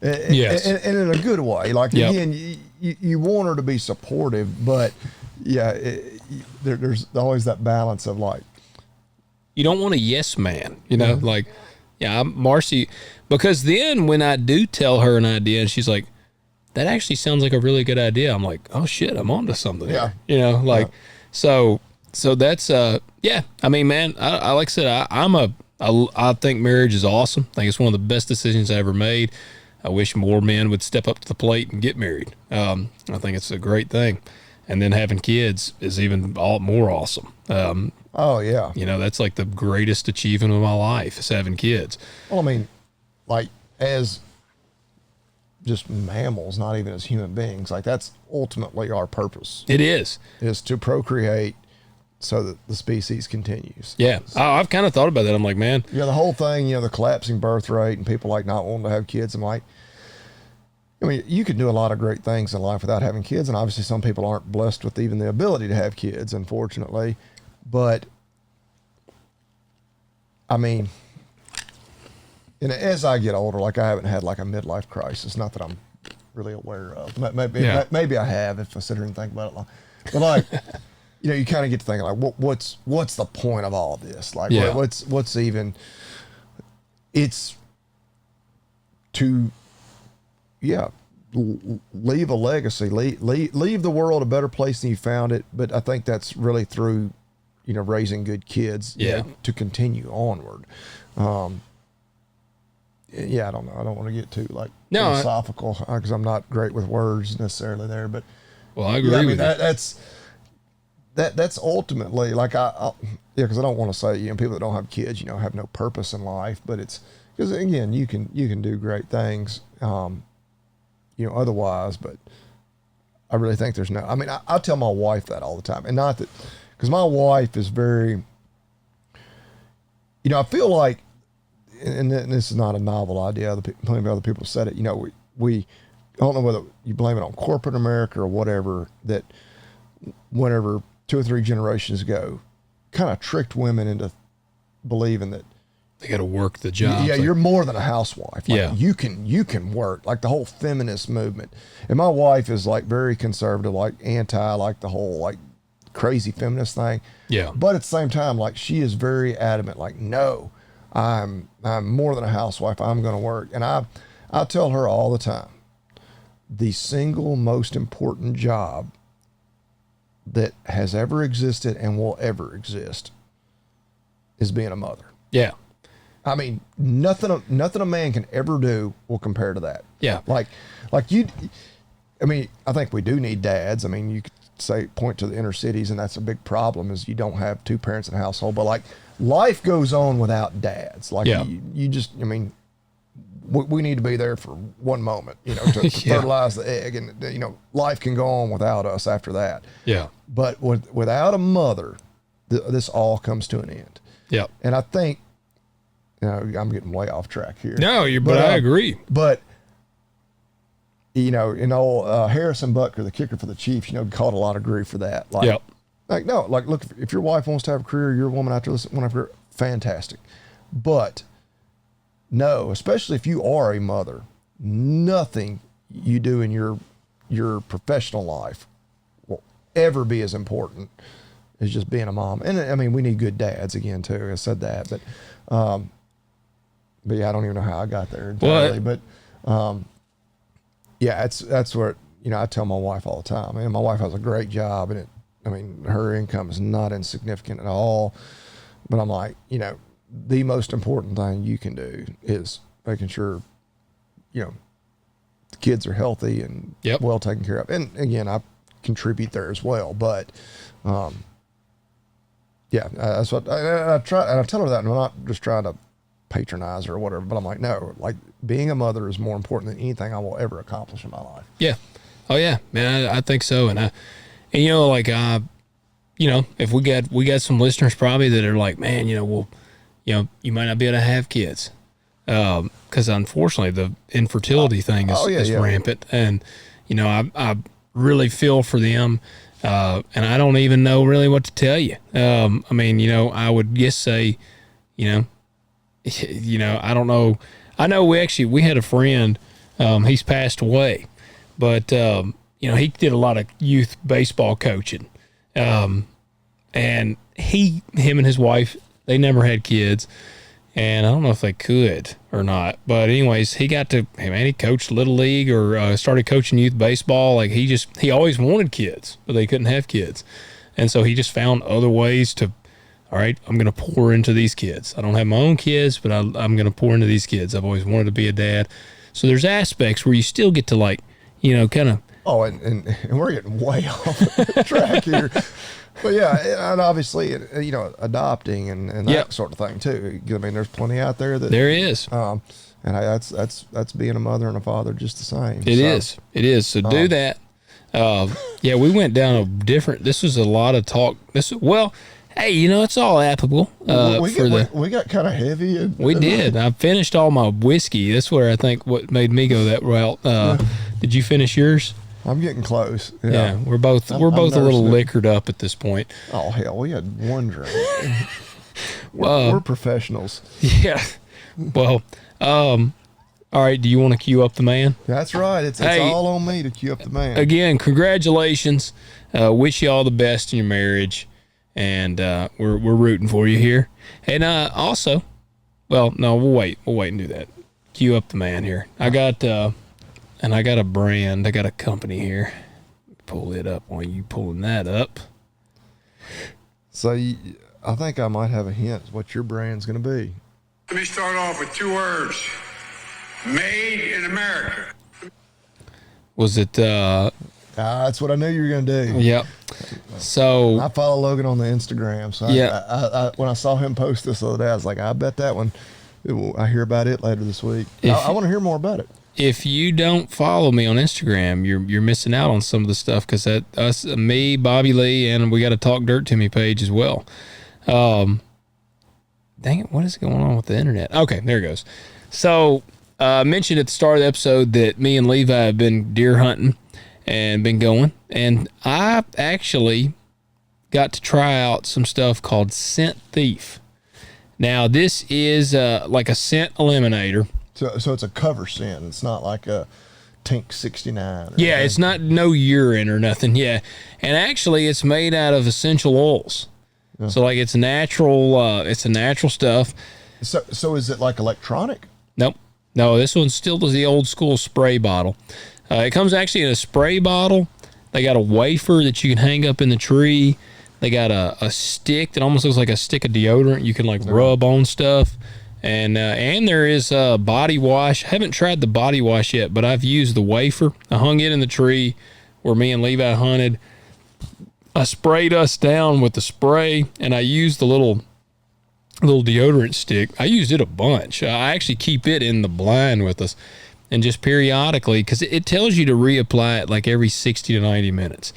Yes. And in a good way. Like, again, you want her to be supportive, but, yeah, there's always that balance of, like, you don't want a yes man, you know, like, yeah, Marcy, because then when I do tell her an idea and she's like, that actually sounds like a really good idea, I'm like, oh shit, I'm onto something. Yeah. Here. You know, like, so that's, yeah, I mean, man, I like I said, I think marriage is awesome. I think it's one of the best decisions I ever made. I wish more men would step up to the plate and get married. I think it's a great thing. And then having kids is even more awesome. Oh, yeah. You know, that's like the greatest achievement of my life is having kids. Well, I mean, like, as just mammals, not even as human beings, like, that's ultimately our purpose. It is to procreate so that the species continues. Yeah. I've kind of thought about that. I'm like, man. Yeah, the whole thing, you know, the collapsing birth rate and people, like, not wanting to have kids. I'm like, I mean, you can do a lot of great things in life without having kids, and obviously some people aren't blessed with even the ability to have kids, unfortunately. But I mean, and as I get older, like I haven't had like a midlife crisis, not that I'm really aware of. Maybe I have if I sit here and think about it long. But like, you kind of get to thinking like, what's the point of all of this? Like, what's even? It's to, leave a legacy, leave the world a better place than you found it. But I think that's really through, raising good kids, to continue onward. I don't know. I don't want to get too philosophical because I'm not great with words necessarily there, but I agree with that. That's ultimately like because I don't want to say people that don't have kids have no purpose in life, but it's because again you can do great things otherwise, but I really think there's no. I mean, I tell my wife that all the time, and not that because my wife is very. I feel like, and this is not a novel idea. Plenty of other people said it. We I don't know whether you blame it on corporate America or whatever, that whenever 2 or 3 generations ago kind of tricked women into believing that they got to work the job. Yeah, you're more than a housewife. Like, you can work, like the whole feminist movement. And my wife is like very conservative, like anti, like the whole like crazy feminist thing. Yeah. But at the same time, like she is very adamant, like, no, I'm more than a housewife. I'm going to work. And I tell her all the time, the single most important job that has ever existed and will ever exist is being a mother. Yeah. I mean, nothing a man can ever do will compare to that. Yeah. Like I think we do need dads. I mean, you could point to the inner cities, and that's a big problem is you don't have 2 parents in a household, but like life goes on without dads. Like you just, we need to be there for one moment, to fertilize the egg, and life can go on without us after that. Yeah. But without a mother, this all comes to an end. Yeah. And I think, I'm getting way off track here. No, but I agree. But Harrison Butker, the kicker for the Chiefs, caught a lot of grief for that. Like, look, if your wife wants to have a career, you're a woman out there want to have a career, fantastic. But no, especially if you are a mother, nothing you do in your professional life will ever be as important as just being a mom. And I mean, we need good dads again too. I said that, but yeah, I don't even know how I got there entirely. But that's where I tell my wife all the time. I mean, my wife has a great job, and her income is not insignificant at all. But I'm like, the most important thing you can do is making sure, the kids are healthy and well taken care of. And again, I contribute there as well. But that's what I try. And I tell her that, and I'm not just trying to patronize her or whatever, but I'm like, no, like being a mother is more important than anything I will ever accomplish in my life. Yeah. Oh yeah, man. I think so. And if we got some listeners probably that are like, man, you might not be able to have kids. Cause unfortunately the infertility thing is rampant. And, I really feel for them. And I don't even know really what to tell you. I would just say, I don't know. I know we had a friend, he's passed away, but, he did a lot of youth baseball coaching. And him and his wife, they never had kids, and I don't know if they could or not, but anyways, he coached Little League or started coaching youth baseball. Like he always wanted kids, but they couldn't have kids. And so he just found other ways to, all right, I'm going to pour into these kids. I don't have my own kids, but I'm going to pour into these kids. I've always wanted to be a dad. So there's aspects where you still get to kind of. Oh, and we're getting way off track here. But yeah, and obviously, adopting and that sort of thing too. I mean, there's plenty out there that there is. And that's being a mother and a father just the same. It is. So do that. We went down this was a lot of talk. Hey, it's all applicable. We got kind of heavy. We did. I finished all my whiskey. That's where I think what made me go that route. Did you finish yours? I'm getting close. Yeah, we're both a little liquored up at this point. Oh hell, we had one drink. We're professionals. Yeah. Well, all right. Do you want to cue up the man? That's right. It's all on me to cue up the man. Again, congratulations. Wish you all the best in your marriage, and we're rooting for you here. And also, well, no, we'll wait and do that. Cue up the man here. I got a brand. I got a company here. Pull it up while you pulling that up. So I think I might have a hint what your brand's going to be. Let me start off with 2 words. Made in America. Was it? That's what I knew you were going to do. Yep. So I follow Logan on the Instagram. So yeah. I when I saw him post this the other day, I was like, I bet that one. I hear about it later this week. I want to hear more about it. If you don't follow me on Instagram, you're missing out on some of the stuff, because me, Bobby Lee, and we got a Talk Dirt to Me page as well. Dang it, what is going on with the internet? Okay, there it goes. So I mentioned at the start of the episode that me and Levi have been deer hunting and been going, and I actually got to try out some stuff called ScentThief. Now, this is like a scent eliminator. So it's a cover scent. It's not like a Tink 69. Yeah, it's not no urine or nothing. Yeah, and actually, it's made out of essential oils. Yeah. So like it's natural. It's a natural stuff. So is it like electronic? Nope. No, this one's still the old school spray bottle. It comes actually in a spray bottle. They got a wafer that you can hang up in the tree. They got a stick that almost looks like a stick of deodorant you can like rub on stuff. And there is a body wash. I haven't tried the body wash yet, but I've used the wafer. I hung it in the tree where me and Levi hunted. I sprayed us down with the spray, and I used the little deodorant stick. I used it a bunch. I actually keep it in the blind with us, and just periodically, because it tells you to reapply it like every 60 to 90 minutes.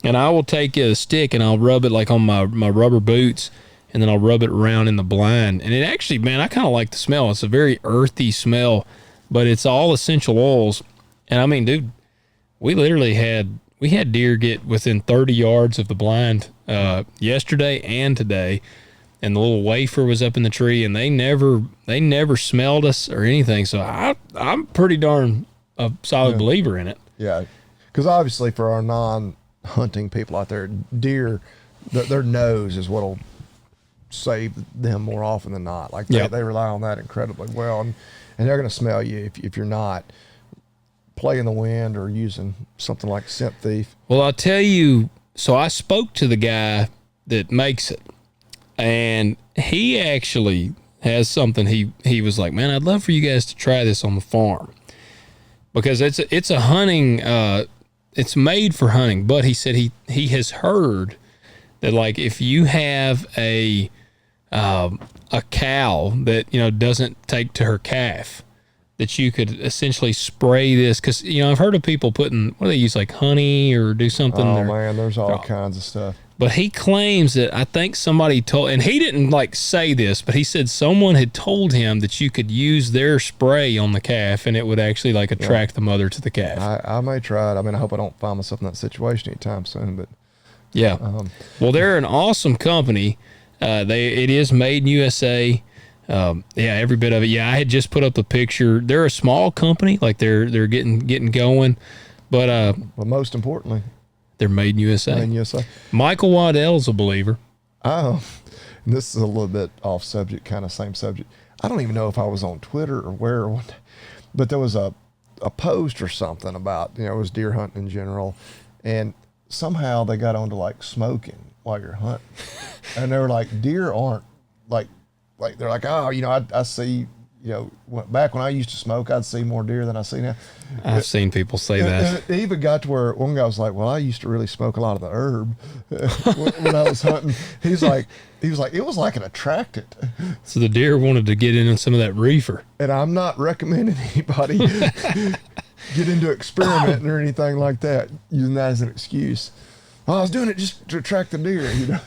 And I will take a stick and I'll rub it like on my rubber boots, and then I'll rub it around in the blind. And it actually, man, I kind of like the smell. It's a very earthy smell, but it's all essential oils. And I mean, dude, we had deer get within 30 yards of the blind yesterday and today. And the little wafer was up in the tree, and they never smelled us or anything. So I'm pretty darn a solid believer in it. Yeah, because obviously for our non-hunting people out there, deer, their nose is what'll save them more often than not. Like they rely on that incredibly well, and they're going to smell you if you're not playing the wind or using something like ScentThief. Well, I'll tell you. So I spoke to the guy that makes it, and he actually has something. He was like, man, I'd love for you guys to try this on the farm, because it's a hunting. It's made for hunting, but he said he has heard that like if you have a cow that doesn't take to her calf, that you could essentially spray this, because I've heard of people putting, what do they use, like honey or do something. Oh man, there's all kinds of stuff. But he claims that, I think somebody told, and he didn't like say this, but he said someone had told him that you could use their spray on the calf and it would actually like attract the mother to the calf. I may try it. I mean, I hope I don't find myself in that situation anytime soon, but yeah. Well, they're an awesome company. It is made in USA. Every bit of it. Yeah, I had just put up the picture. They're a small company, like they're getting going, but most importantly, they're made in USA. Made in USA. Michael Waddell's a believer. Oh, and this is a little bit off subject, kind of same subject. I don't even know if I was on Twitter or where, but there was a post or something about it was deer hunting in general, and somehow they got onto like smoking while you're hunting, and they were like, deer aren't like they're like, oh, I see, back when I used to smoke, I'd see more deer than I see now. I've seen people say that. It even got to where one guy was like, well, I used to really smoke a lot of the herb when I was hunting. He was like, it was like it attracted. So the deer wanted to get in some of that reefer. And I'm not recommending anybody get into experimenting or anything like that, using that as an excuse. I was doing it just to attract the deer,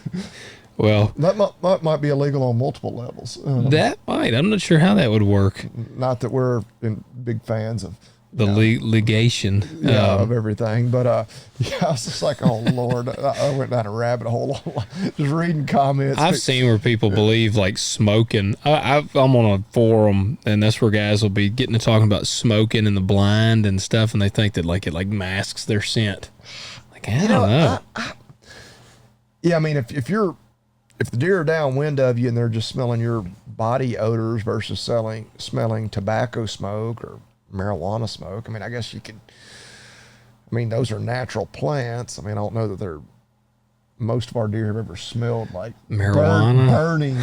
Well, that might be illegal on multiple levels. That might. I'm not sure how that would work. Not that we're big fans of ligation. Of everything. But I was just like, oh Lord, I went down a rabbit hole just reading comments. I've seen where people believe like smoking. I'm on a forum, and that's where guys will be getting to talking about smoking in the blind and stuff, and they think that like it like masks their scent. Like I don't know. Yeah, I mean, if the deer are downwind of you and they're just smelling your body odors versus smelling tobacco smoke or marijuana smoke, I mean, I guess you could. I mean, those are natural plants. I mean, I don't know that most of our deer have ever smelled like marijuana, burning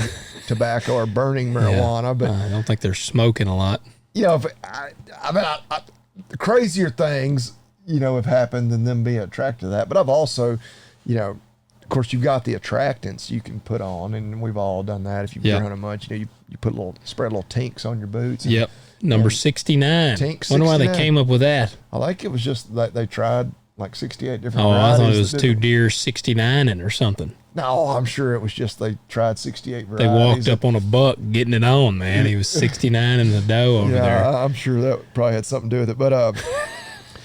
tobacco or burning marijuana, but I don't think they're smoking a lot. You know, the crazier things, you know, have happened than them being attracted to that. But I've also, you know, of course, you've got the attractants you can put on, and we've all done that. If you've been hunting much, you know, you put spread little tinks on your boots. Yep. Number 69. Tink Wonder why they came up with that. I think it was just that they tried like 68 different varieties. I thought it was two deer 69ing or something. No, I'm sure it was just they tried 68 varieties. They walked up on a buck getting it on, man. He was 69 in the doe over there. I'm sure that probably had something to do with it. But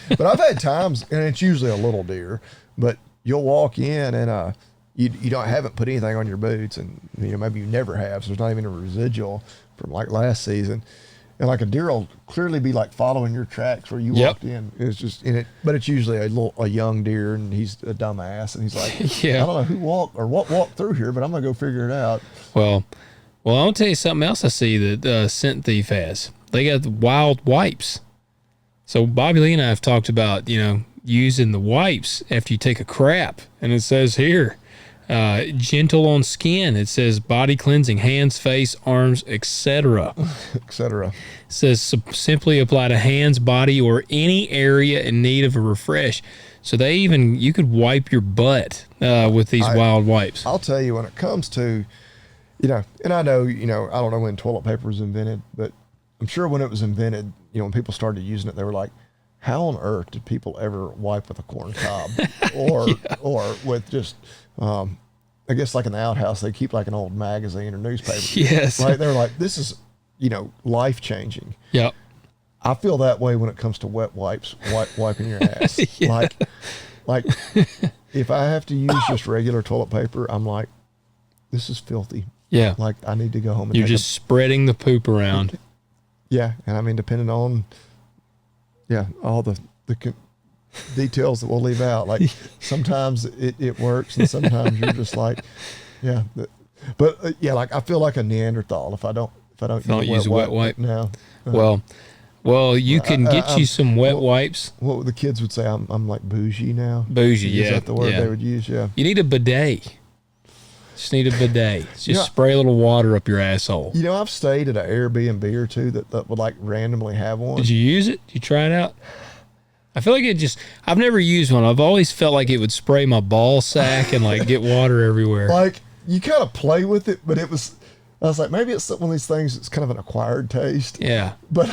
but I've had times, and it's usually a little deer, but you'll walk in and you haven't put anything on your boots, and you know maybe you never have, so there's not even a residual from like last season. And like a deer will clearly be like following your tracks where you walked in. It's just in it, but it's usually a young deer, and he's a dumbass, and he's like, I don't know who walked or what walked through here, but I'm gonna go figure it out. Well, I'll tell you something else I see that ScentThief has. They got the wild wipes. So Bobby Lee and I have talked about, you know, using the wipes after you take a crap, and it says here, gentle on skin. It says body cleansing, hands, face, arms, etc. etc. It says simply apply to hands, body, or any area in need of a refresh. So you could wipe your butt with these wild wipes. I'll tell you, when it comes to, you know, and I know, you know, I don't know when toilet paper was invented, but I'm sure when it was invented, you know, when people started using it, they were like, how on earth did people ever wipe with a corn cob or with just, I guess like in the outhouse, they keep like an old magazine or newspaper. Yes. Right. They're like, this is, you know, life changing. Yep. I feel that way when it comes to wet wipes, wiping your ass. Like if I have to use just regular toilet paper, I'm like, this is filthy. Yeah. Like I need to go home and you're just spreading the poop around. Yeah. And I mean, depending on, all the details that we'll leave out. Like sometimes it works, and sometimes you're just like, like I feel like a Neanderthal if I don't use a wet wipe. No. Well, you can get you some wet wipes. What the kids would say, I'm like bougie now. Bougie, Is that the word they would use? Yeah. You need a bidet. Just need a bidet. Just spray a little water up your asshole. You know, I've stayed at an Airbnb or two that would like randomly have one. Did you use it? Did you try it out? I feel like I've never used one. I've always felt like it would spray my ball sack and like get water everywhere. Like you kind of play with it, but I was like, maybe it's one of these things that's kind of an acquired taste. Yeah. But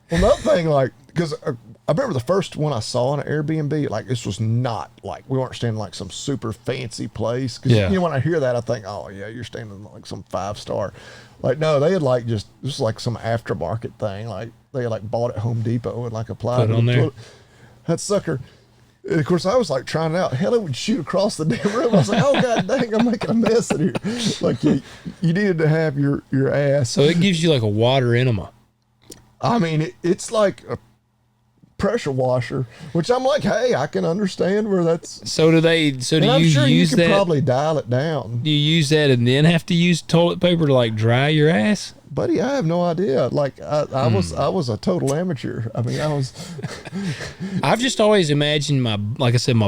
another thing, like, because I remember the first one I saw in an Airbnb, like this was not like, we weren't staying in like some super fancy place. Cause you know, when I hear that, I think, oh yeah, you're staying in like some 5-star. Like, no, they had like this was like some aftermarket thing. Like they had like bought at Home Depot and like applied it on there. That sucker. And of course I was like trying it out. Hell, it would shoot across the damn room. I was like, oh god dang, I'm making a mess in here. Like you needed to have your ass. So it gives you like a water enema. I mean, it's like a pressure washer, which I'm like, hey, I can understand where that's. So do you use that? Probably dial it down. Do you use that and then have to use toilet paper to like dry your ass? Buddy, I have no idea. Like I was a total amateur. I mean, I've just always imagined my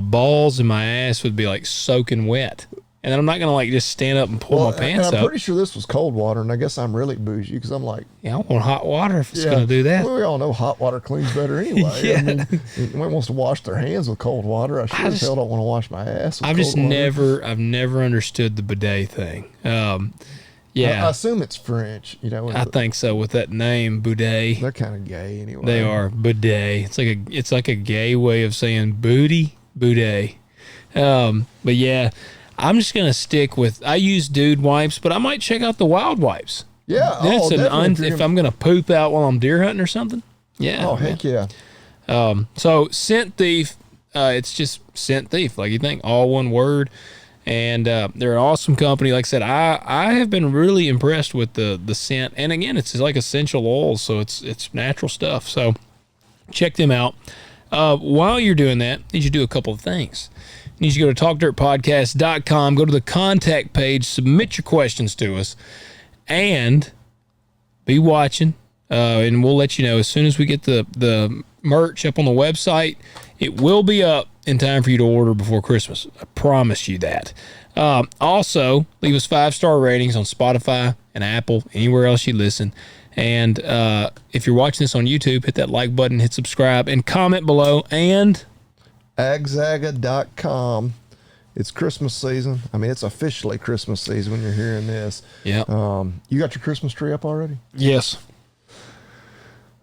balls and my ass would be like soaking wet. And then I'm not going to like just stand up and pull my pants up. I'm pretty sure this was cold water, and I guess I'm really bougie because I'm like... Yeah, I want hot water if it's going to do that. Well, we all know hot water cleans better anyway. Yeah. I mean, anyone wants to wash their hands with cold water. I sure as hell don't want to wash my ass with cold water. I've never understood the bidet thing. Yeah. I assume it's French, you know. I think so with that name, bidet. They're kind of gay anyway. They are, bidet. It's like a gay way of saying booty, bidet. But yeah... I'm just going to stick with, I use dude wipes, but I might check out the wild wipes. Yeah. Then if I'm going to poop out while I'm deer hunting or something, Yeah. Oh, heck yeah. So ScentThief, it's just ScentThief, like you think, all one word. And they're an awesome company. Like I said, I have been really impressed with the scent. And again, it's like essential oils, so it's natural stuff. So check them out. While you're doing that, you need to do a couple of things. You need to go to talkdirtpodcast.com, go to the contact page, submit your questions to us, and be watching. And we'll let you know as soon as we get the merch up on the website. It will be up in time for you to order before Christmas. I promise you that. Also, leave us 5-star ratings on Spotify and Apple, anywhere else you listen. And if you're watching this on YouTube, hit that like button, hit subscribe, and comment below. And agzaga.com. It's Christmas season. I mean, it's officially Christmas season when you're hearing this. Yeah. You got your Christmas tree up already? Yes.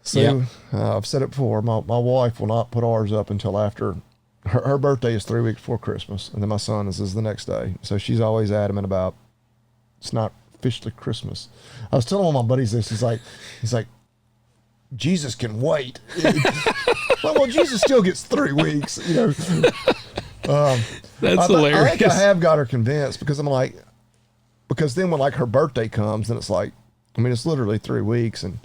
So I've said it before. My wife will not put ours up until after her birthday is 3 weeks before Christmas, and then my son is the next day. So she's always adamant about it's not officially Christmas. I was telling one of my buddies this. He's like, Jesus can wait. well, Jesus still gets 3 weeks. You know. That's hilarious. I think I have got her convinced because then when like her birthday comes, then it's like, I mean, it's literally 3 weeks, and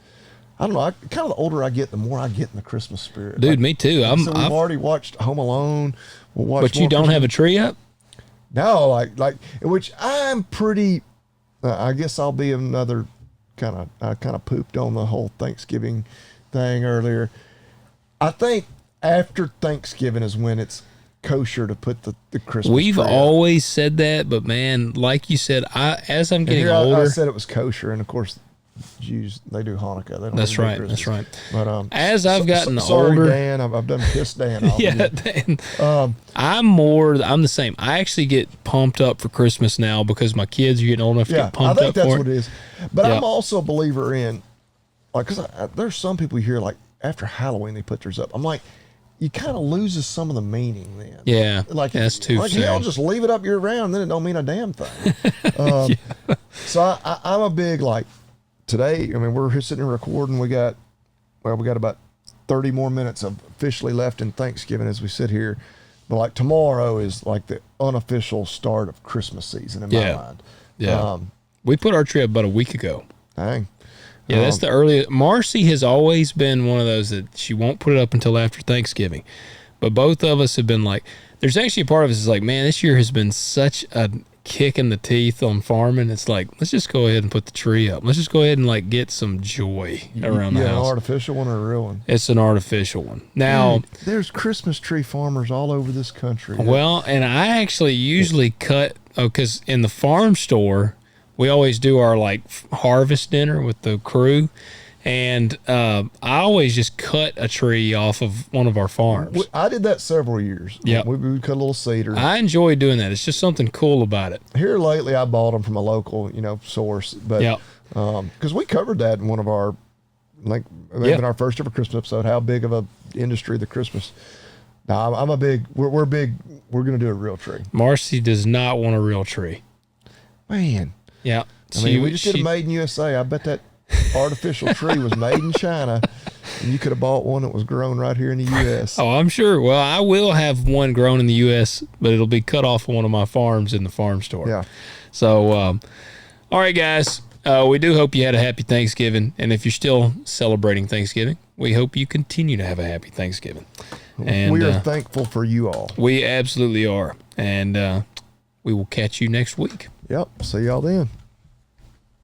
I don't know. Kind of the older I get, the more I get in the Christmas spirit. Dude, me too. We've already watched Home Alone. We'll watch. But you don't have a tree up? No, like which I'm pretty. I guess I'll be another kind of pooped on the whole Thanksgiving thing earlier. I think after Thanksgiving is when it's kosher to put the Christmas We've tree up. always said that, but man, like you said, as I'm getting older, I said it was kosher, and of course, Jews, they do Hanukkah. They don't That's do right. Christmas. That's right. But as I've gotten sorry, older, Dan, I've done pissed Dan off. yeah, Dan, I'm the same. I actually get pumped up for Christmas now because my kids are getting old enough to get pumped I think up that's for what it. it is. But Yeah. I'm also a believer in, like, because there's some people here, like, after Halloween, they put theirs up. I'm like, you kind of loses some of the meaning then. Yeah, Like, that's too like, soon. hell, just leave it up year round, then it don't mean a damn thing. So I'm a big, like, today, I mean, we're sitting here recording. We got about 30 more minutes of officially left in Thanksgiving as we sit here. But like tomorrow is like the unofficial start of Christmas season in my mind. Yeah. We put our tree up about a week ago. Dang. Yeah, that's the earliest. Marcy has always been one of those that she won't put it up until after Thanksgiving. But both of us have been like, there's actually a part of us is like, man, this year has been such a kick in the teeth on farming. It's like, let's just go ahead and put the tree up. Let's just go ahead and like get some joy around the house. An artificial one or a real one? It's an artificial one. Now, there's Christmas tree farmers all over this country. Well, and I actually usually cut, because in the farm store, we always do our like harvest dinner with the crew. And I always just cut a tree off of one of our farms. I did that several years. Yeah. We would cut a little cedar. I enjoy doing that. It's just something cool about it. Here lately, I bought them from a local, source. But Yeah. because we covered that in one of our, in our first ever Christmas episode, how big of a industry the Christmas. Now, I'm a big. We're big. We're gonna do a real tree. Marcy does not want a real tree. Man. Yeah. I mean, we just did a made in USA. I bet that artificial tree was made in China, and you could have bought one that was grown right here in the U.S. Oh, I'm sure. Well, I will have one grown in the U.S., but it'll be cut off of one of my farms in the farm store. Yeah. So, all right, guys. We do hope you had a happy Thanksgiving, and if you're still celebrating Thanksgiving, we hope you continue to have a happy Thanksgiving. And we are thankful for you all. We absolutely are, and we will catch you next week. Yep. See y'all then.